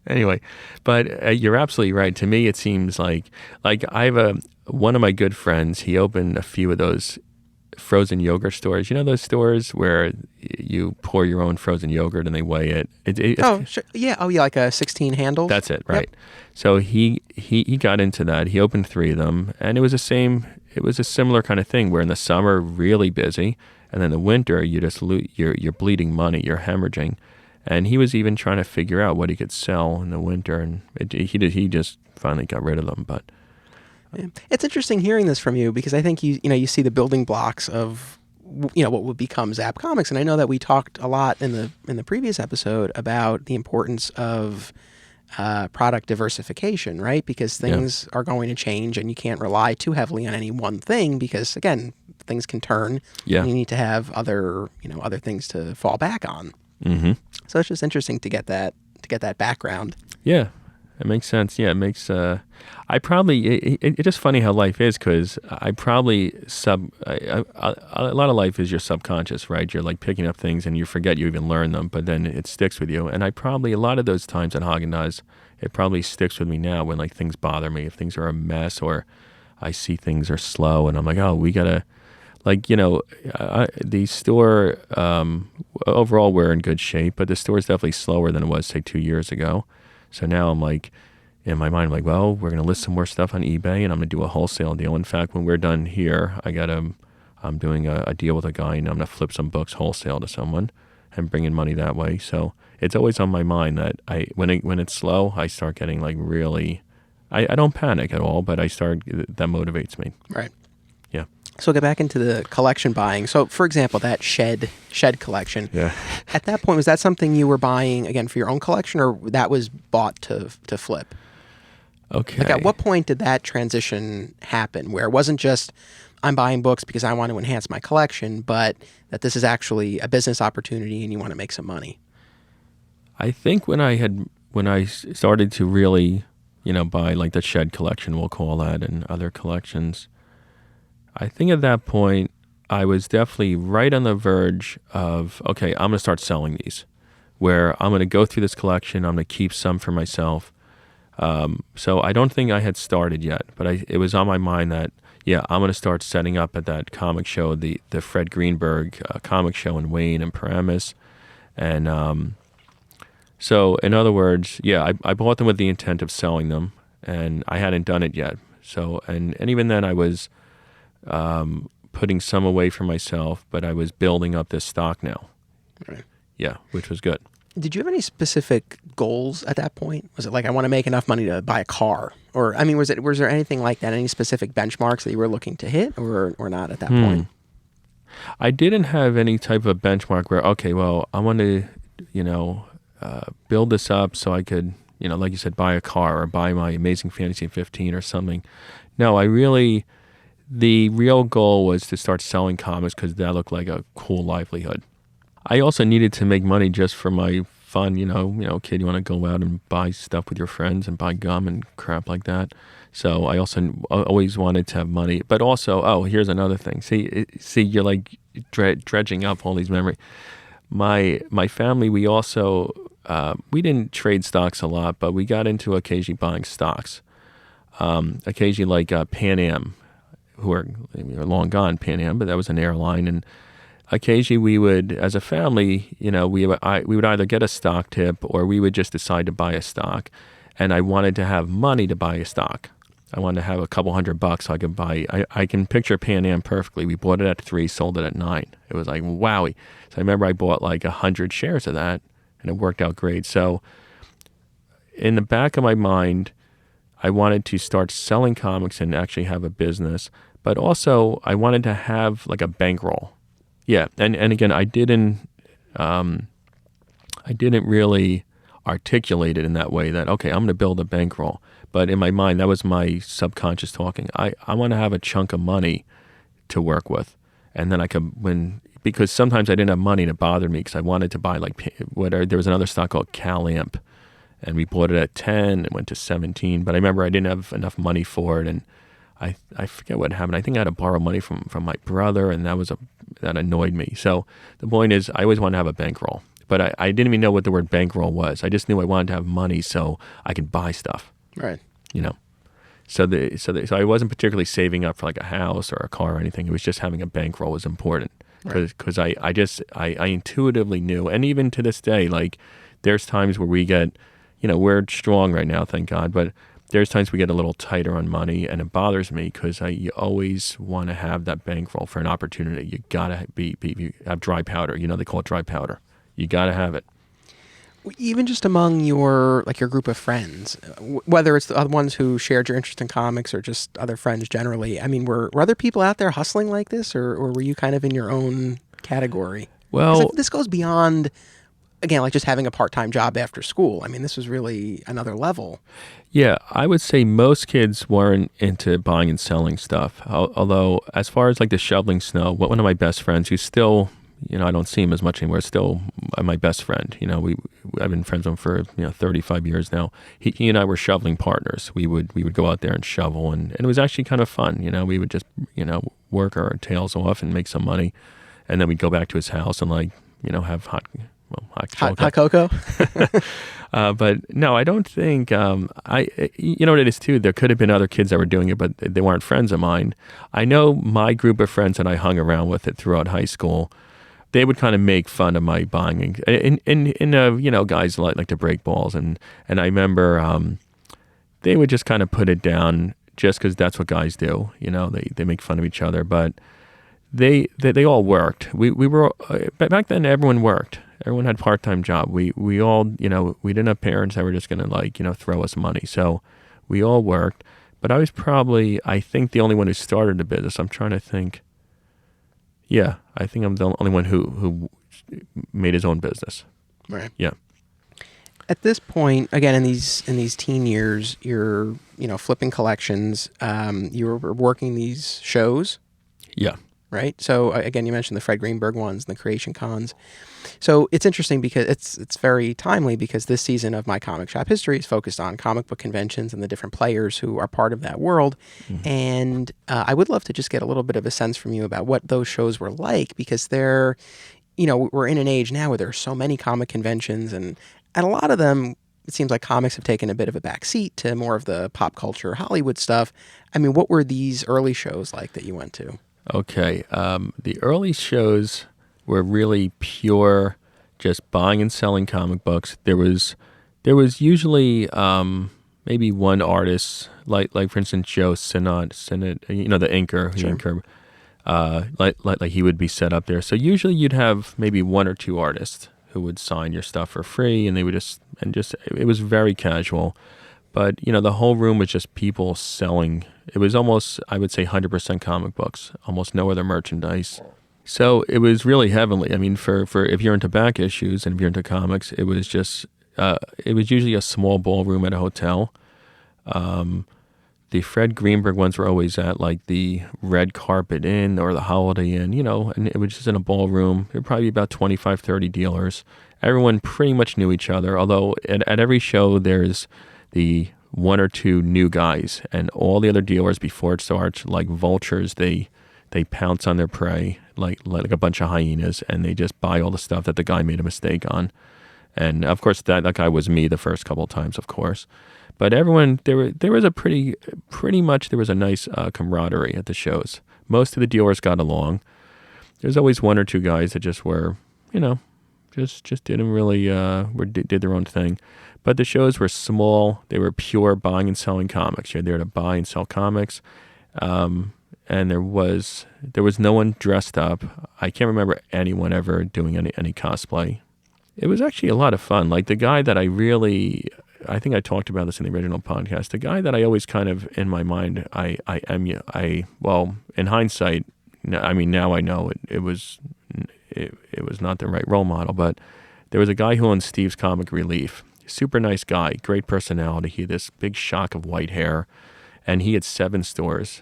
anyway, but you're absolutely right. To me, it seems like I have one of my good friends. He opened a few of those frozen yogurt stores. You know those stores where you pour your own frozen yogurt and they weigh it. Sure. Yeah. Oh, yeah, like a 16 handles. That's it, right? Yep. So he got into that. He opened 3 of them, and it was a similar kind of thing where in the summer really busy, and then the winter you're bleeding money, you're hemorrhaging. And he was even trying to figure out what he could sell in the winter, and he just finally got rid of them. But yeah. It's interesting hearing this from you because I think you see the building blocks of what would become Zapp Comics, and I know that we talked a lot in the previous episode about the importance of product diversification, right? Because things are going to change, and you can't rely too heavily on any one thing because again, things can turn. Yeah. And you need to have other things to fall back on. Mm-hmm. So it's just interesting to get that background. Yeah, it makes sense. Yeah, it makes. I probably. It's just funny how life is because I probably a lot of life is your subconscious, right? You're like picking up things and you forget you even learned them, but then it sticks with you. And I probably a lot of those times at Häagen-Dazs, it probably sticks with me now when like things bother me, if things are a mess or I see things are slow, and I'm like, oh, we gotta. Like, the store, overall we're in good shape, but the store is definitely slower than it was, say, 2 years ago. So now I'm like, in my mind, I'm like, well, we're going to list some more stuff on eBay, and I'm going to do a wholesale deal. In fact, when we're done here, I'm doing a deal with a guy, and I'm going to flip some books wholesale to someone and bring in money that way. So it's always on my mind that when it's slow, I start getting like really, I don't panic at all, but that motivates me. Right. Yeah. So get back into the collection buying. So, for example, that shed collection. Yeah. At that point, was that something you were buying again for your own collection, or that was bought to flip? Okay. Like, at what point did that transition happen, where it wasn't just I'm buying books because I want to enhance my collection, but that this is actually a business opportunity and you want to make some money? I think when I started to really, buy like the shed collection, we'll call that, and other collections. I think at that point, I was definitely right on the verge of, okay, I'm going to start selling these, where I'm going to go through this collection, I'm going to keep some for myself. So I don't think I had started yet, but it was on my mind that, yeah, I'm going to start setting up at that comic show, the Fred Greenberg comic show in Wayne and Paramus. And so in other words, yeah, I bought them with the intent of selling them, and I hadn't done it yet. So, and even then I was putting some away for myself, but I was building up this stock now. Right. Yeah, which was good. Did you have any specific goals at that point? Was it like, I want to make enough money to buy a car? Or, I mean, was there anything like that, any specific benchmarks that you were looking to hit or not at that point? I didn't have any type of benchmark where, okay, well, I want to, build this up so I could, like you said, buy a car or buy my Amazing Fantasy 15 or something. No, the real goal was to start selling comics because that looked like a cool livelihood. I also needed to make money just for my fun, kid, you want to go out and buy stuff with your friends and buy gum and crap like that. So I also always wanted to have money. But also, here's another thing. See, you're like dredging up all these memories. My family, we also, we didn't trade stocks a lot, but we got into occasionally buying stocks. Occasionally like Pan Am, who are long gone, Pan Am, but that was an airline. And occasionally we would, as a family, we would either get a stock tip or we would just decide to buy a stock. And I wanted to have money to buy a stock. I wanted to have a couple $100 so I could buy. I can picture Pan Am perfectly. We bought it at 3, sold it at 9. It was like, wowie. So I remember I bought like 100 shares of that, and it worked out great. So in the back of my mind, I wanted to start selling comics and actually have a business. But also, I wanted to have like a bankroll. Yeah, and again, I didn't really articulate it in that way that, okay, I'm going to build a bankroll. But in my mind, that was my subconscious talking. I want to have a chunk of money to work with. And then I could, because sometimes I didn't have money and it bothered me because I wanted to buy there was another stock called CalAmp. And we bought it at 10, it went to 17. But I remember I didn't have enough money for it. And I forget what happened. I think I had to borrow money from my brother, and that annoyed me. So the point is, I always wanted to have a bankroll. But I didn't even know what the word bankroll was. I just knew I wanted to have money so I could buy stuff. Right. So I wasn't particularly saving up for like a house or a car or anything. It was just having a bankroll was important because I intuitively knew, and even to this day, like there's times where we get, we're strong right now, thank God, but there's times we get a little tighter on money, and it bothers me because you always want to have that bankroll for an opportunity. You gotta have dry powder. They call it dry powder. You gotta have it. Even just among your group of friends, whether it's the ones who shared your interest in comics or just other friends generally, I mean, were other people out there hustling like this, or were you kind of in your own category? Well, this goes beyond, again, like just having a part-time job after school. I mean, this was really another level. Yeah, I would say most kids weren't into buying and selling stuff. Although, as far as like the shoveling snow, one of my best friends who's still, I don't see him as much anymore, still my best friend. I've been friends with him for 35 years now. He and I were shoveling partners. We would go out there and shovel, and it was actually kind of fun. We would just work our tails off and make some money, and then we'd go back to his house and have hot cocoa. But no, I don't think you know what it is too. There could have been other kids that were doing it, but they weren't friends of mine. I know my group of friends that I hung around with it throughout high school. They would kind of make fun of my buying, and guys like to break balls, and I remember they would just kind of put it down just because that's what guys do. They make fun of each other, but they all worked. We were back then. Everyone worked. Everyone had part-time job. We all we didn't have parents that were just gonna throw us money. So we all worked. But I was probably, I think, the only one who started the business. I'm trying to think. Yeah, I think I'm the only one who made his own business. Right. Yeah. At this point, again, in these teen years, you're flipping collections. You were working these shows. Yeah. Right. So again, you mentioned the Fred Greenberg ones and the Creation Cons. So it's interesting because it's very timely because this season of My Comic Shop History is focused on comic book conventions and the different players who are part of that world. Mm-hmm. And I would love to just get a little bit of a sense from you about what those shows were like, because they're, we're in an age now where there are so many comic conventions, and a lot of them, it seems like comics have taken a bit of a back seat to more of the pop culture Hollywood stuff. I mean, what were these early shows like that you went to? Okay. The early shows were really pure, just buying and selling comic books. There was usually maybe one artist, like for instance Joe Sinnott, the inker, Sure. like he would be set up there. So usually you'd have maybe one or two artists who would sign your stuff for free, and they would just it was very casual. But, the whole room was just people selling. It was almost, I would say, 100% comic books, almost no other merchandise. So it was really heavenly. I mean, for if you're into back issues and if you're into comics, it was just, it was usually a small ballroom at a hotel. The Fred Greenberg ones were always at like the Red Carpet Inn or the Holiday Inn, and it was just in a ballroom. There were probably about 25, 30 dealers. Everyone pretty much knew each other, although at every show there's the one or two new guys, and all the other dealers before it starts, like vultures, they pounce on their prey like a bunch of hyenas, and they just buy all the stuff that the guy made a mistake on. And of course that guy was me the first couple of times, of course. But everyone, there was a pretty much there was a nice camaraderie at the shows. Most of the dealers got along. There's always one or two guys that just were, just didn't really did their own thing. But the shows were small. They were pure buying and selling comics. You're there to buy and sell comics. And there was no one dressed up. I can't remember anyone ever doing any cosplay. It was actually a lot of fun. Like the guy that I think I talked about this in the original podcast. The guy that I always kind of, in my mind, well, in hindsight, I mean, now I know it was not the right role model, but there was a guy who owned Steve's Comic Relief, super nice guy, great personality. He had this big shock of white hair, and he had 7 stores,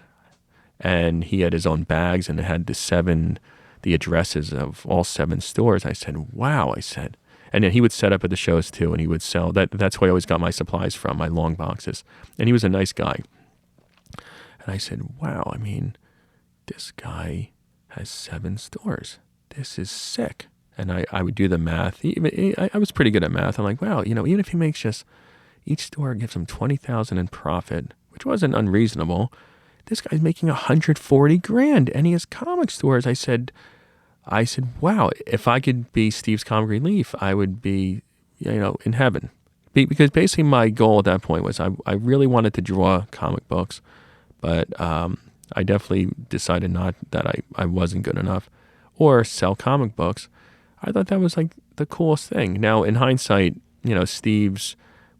and he had his own bags, and it had the addresses of all 7 stores. I said, wow, I said. And then he would set up at the shows too, and he would sell. That's where I always got my supplies from, my long boxes. And he was a nice guy. And I said, wow, I mean, this guy has 7 stores. This is sick. And I would do the math. I was pretty good at math. I'm like, wow, even if he makes just, each store gives him $20,000 in profit, which wasn't unreasonable. This guy's making $140,000, and he has comic stores. I said, wow, if I could be Steve's Comic Relief, I would be, in heaven. Because basically my goal at that point was I really wanted to draw comic books, but I definitely decided not that I wasn't good enough, or sell comic books. I thought that was like the coolest thing. Now, in hindsight, Steve's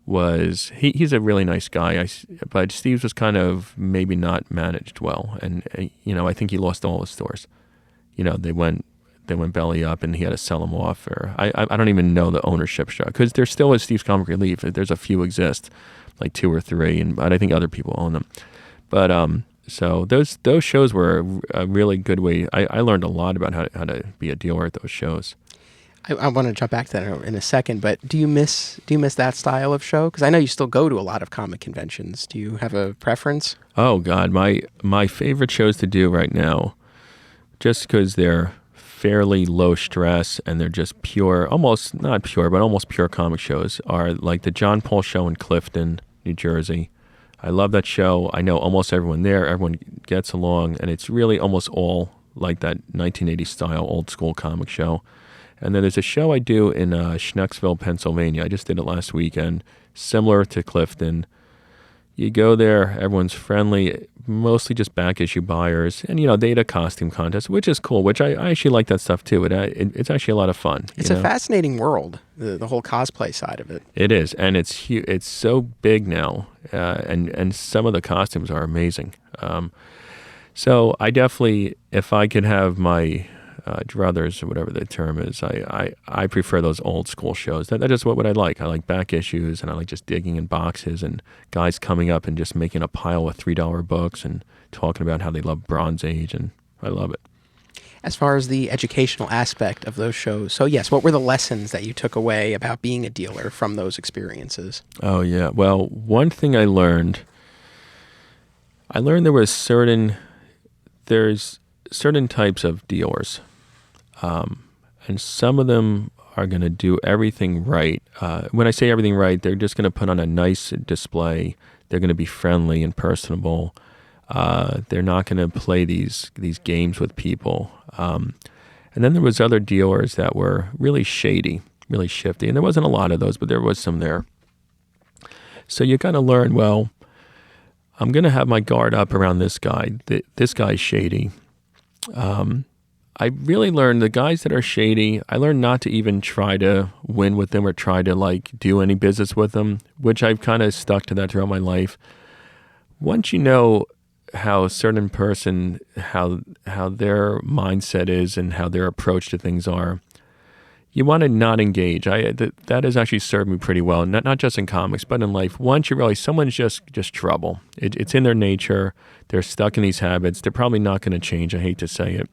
was, he's a really nice guy, but Steve's was kind of maybe not managed well. And, I think he lost all his stores. They went belly up, and he had to sell them off. Or I don't even know the ownership structure, because there still is Steve's Comic Relief. There's a few exist, like 2 or 3, but I think other people own them. But so those shows were a really good way. I learned a lot about how to be a dealer at those shows. I want to jump back to that in a second, but do you miss that style of show? Because I know you still go to a lot of comic conventions. Do you have a preference? Oh God, my favorite shows to do right now, just because they're fairly low stress and they're just pure, almost not pure, but almost pure comic shows, are like the John Paul show in Clifton, New Jersey. I love that show. I know almost everyone there. Everyone gets along, and it's really almost all like that 1980s style old school comic show. And then there's a show I do in Schnucksville, Pennsylvania. I just did it last weekend, similar to Clifton. You go there, everyone's friendly, mostly just back issue buyers, and they had a costume contest, which is cool. Which I actually like that stuff too. It's actually a lot of fun. It's a fascinating world, the whole cosplay side of it. It is, and it's huge. It's so big now, and some of the costumes are amazing. So I definitely, if I could have my druthers, or whatever the term is, I prefer those old school shows. That is what I like. I like back issues, and I like just digging in boxes and guys coming up and just making a pile of $3 books and talking about how they love Bronze Age, and I love it. As far as the educational aspect of those shows, so yes, what were the lessons that you took away about being a dealer from those experiences? Oh yeah, well, one thing I learned there was there's certain types of dealers. And some of them are going to do everything right. When I say everything right, they're just going to put on a nice display. They're going to be friendly and personable. They're not going to play these games with people. And then there was other dealers that were really shady, really shifty. And there wasn't a lot of those, but there was some there. So you got to learn, well, I'm going to have my guard up around this guy. This guy's shady. I really learned the guys that are shady, I learned not to even try to win with them or try to do any business with them, which I've kind of stuck to that throughout my life. Once you know how a certain person, how their mindset is and how their approach to things are, you want to not engage. That has actually served me pretty well, not just in comics, but in life. Once you realize someone's just trouble, it's in their nature, they're stuck in these habits, they're probably not going to change, I hate to say it.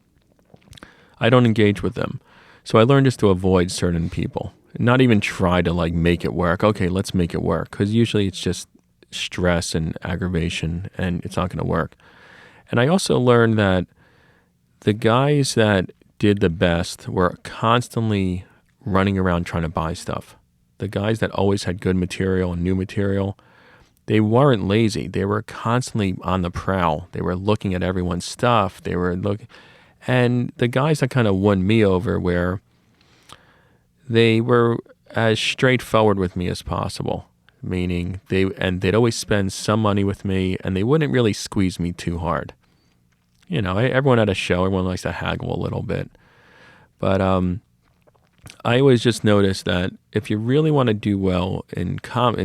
I don't engage with them. So I learned just to avoid certain people, not even try to make it work. Okay, let's make it work. Because usually it's just stress and aggravation, and it's not going to work. And I also learned that the guys that did the best were constantly running around trying to buy stuff. The guys that always had good material and new material, they weren't lazy. They were constantly on the prowl. They were looking at everyone's stuff. They were looking... And the guys that kind of won me over were, they were as straightforward with me as possible, meaning they'd always spend some money with me, and they wouldn't really squeeze me too hard. Everyone at a show, everyone likes to haggle a little bit. But I always just noticed that if you really want to do well in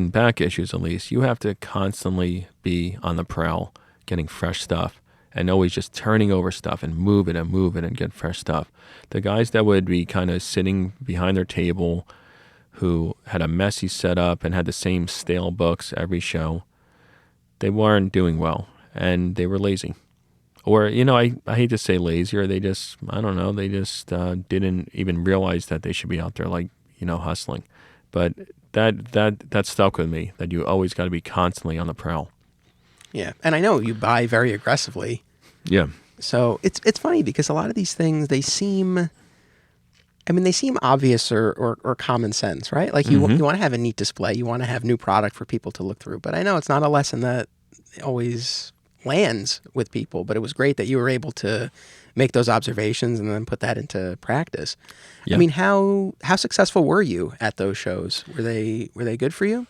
back issues, at least, you have to constantly be on the prowl, getting fresh stuff. And always just turning over stuff and move it and get fresh stuff. The guys that would be kind of sitting behind their table, who had a messy setup and had the same stale books every show, they weren't doing well, and they were lazy. Or, I hate to say lazy, or they just, I don't know, they just didn't even realize that they should be out there, hustling. But that stuck with me, that you always got to be constantly on the prowl. Yeah, and I know you buy very aggressively. Yeah. So it's funny because a lot of these things, they seem obvious or common sense, right? Like you want to have a neat display, you want to have new product for people to look through. But I know it's not a lesson that always lands with people, but it was great that you were able to make those observations and then put that into practice. Yeah. I mean, how successful were you at those shows? Were they good for you?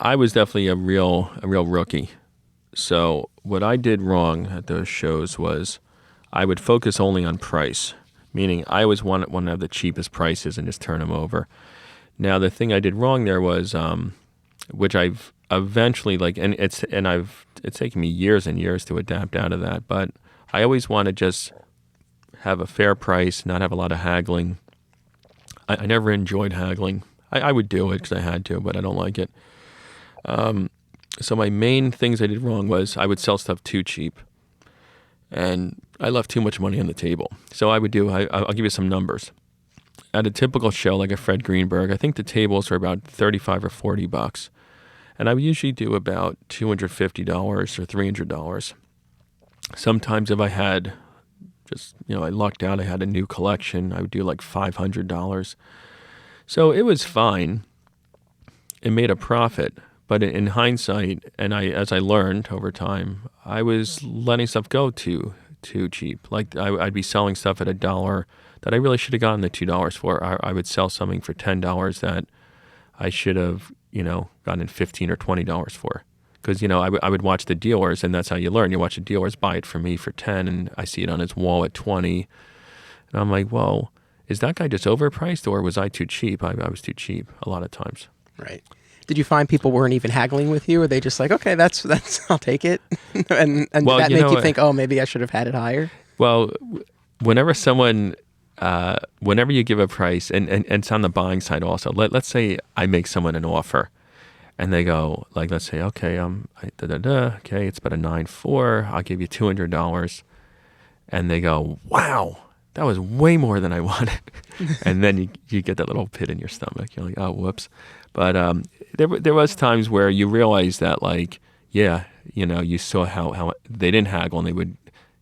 I was definitely a real rookie. So what I did wrong at those shows was I would focus only on price, meaning I always want to have the cheapest prices and just turn them over. Now the thing I did wrong there was, which I've eventually it's taken me years and years to adapt out of that, but I always want to just have a fair price, not have a lot of haggling. I never enjoyed haggling. I would do it because I had to, but I don't like it. So my main things I did wrong was I would sell stuff too cheap, and I left too much money on the table. So I'll give you some numbers. At a typical show like a Fred Greenberg, I think the tables are about $35 or $40. And I would usually do about $250 or $300. Sometimes if I had I lucked out, I had a new collection, I would do like $500. So it was fine. It made a profit. But in hindsight, and as I learned over time, I was letting stuff go too cheap. Like I'd be selling stuff at $1 that I really should have gotten the $2 for. I would sell something for $10 that I should have gotten $15 or $20 for. Because, I would watch the dealers, and that's how you learn. You watch the dealers buy it for me for $10, and I see it on his wall at $20. And I'm like, well, is that guy just overpriced, or was I too cheap? I was too cheap a lot of times. Right. Did you find people weren't even haggling with you? Or they just like, okay, that's I'll take it? and well, did that make you think, oh, maybe I should have had it higher? Well, whenever you give a price, and it's on the buying side also, let's say I make someone an offer, and they go, let's say, okay, okay, it's about a 9.4, I'll give you $200, and they go, wow, that was way more than I wanted. And then you get that little pit in your stomach. You're like, oh, whoops. But there was times where you realize that, you saw how they didn't haggle and they would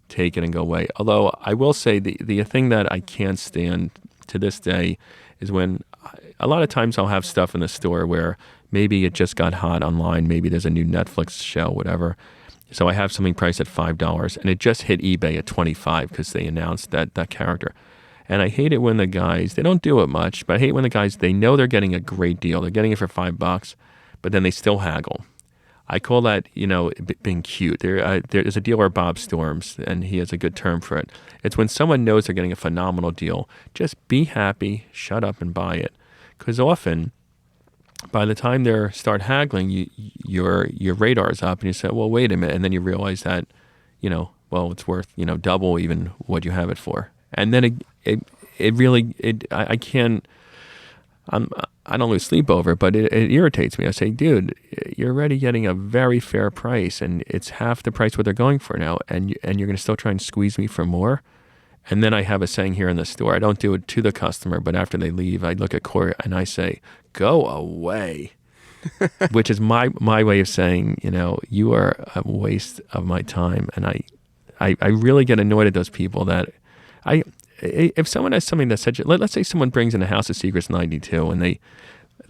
take it and go away. Although I will say the thing that I can't stand to this day is when a lot of times I'll have stuff in the store where maybe it just got hot online, maybe there's a new Netflix show, whatever. So I have something priced at $5 and it just hit eBay at $25 because they announced that character. And I hate it when the guys, they don't do it much, but I hate when the guys, they know they're getting a great deal. They're getting it for $5, but then they still haggle. I call that, being cute. There's a dealer, Bob Storms, and he has a good term for it. It's when someone knows they're getting a phenomenal deal, just be happy, shut up, and buy it. Because often, by the time they start haggling, your radar's up, and you say, well, wait a minute, and then you realize that, it's worth, double even what you have it for. And then I don't lose sleep over it, but it irritates me. I say, dude, you're already getting a very fair price, and it's half the price what they're going for now, and you're going to still try and squeeze me for more? And then I have a saying here in the store. I don't do it to the customer, but after they leave, I look at Corey and I say, go away, which is my way of saying, you are a waste of my time. And I really get annoyed at those people that if someone has something that's such let's say someone brings in a House of Secrets 92 and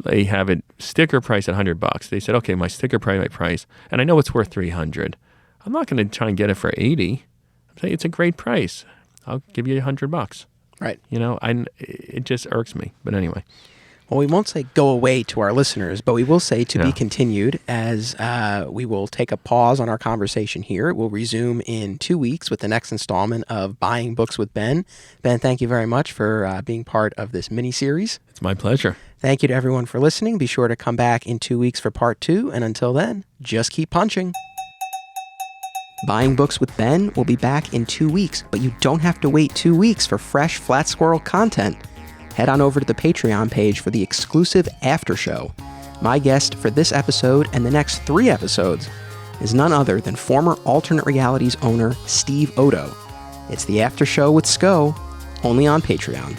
they have it sticker price at $100. They said, okay, my sticker price, and I know it's worth $300. I'm not going to try and get it for $80. I'm saying it's a great price. I'll give you $100. Right. It just irks me. But anyway. Well, we won't say go away to our listeners, but we will say to be continued, as we will take a pause on our conversation here. We'll resume in 2 weeks with the next installment of Buying Books with Ben. Ben, thank you very much for being part of this mini-series. It's my pleasure. Thank you to everyone for listening. Be sure to come back in 2 weeks for part 2. And until then, just keep punching. Buying Books with Ben will be back in 2 weeks, but you don't have to wait 2 weeks for fresh Flat Squirrel content. head on over to the Patreon page for the exclusive after show. My guest for this episode and the next 3 episodes is none other than former Alternate Realities owner Steve Odo. It's the after show with SCO, only on Patreon.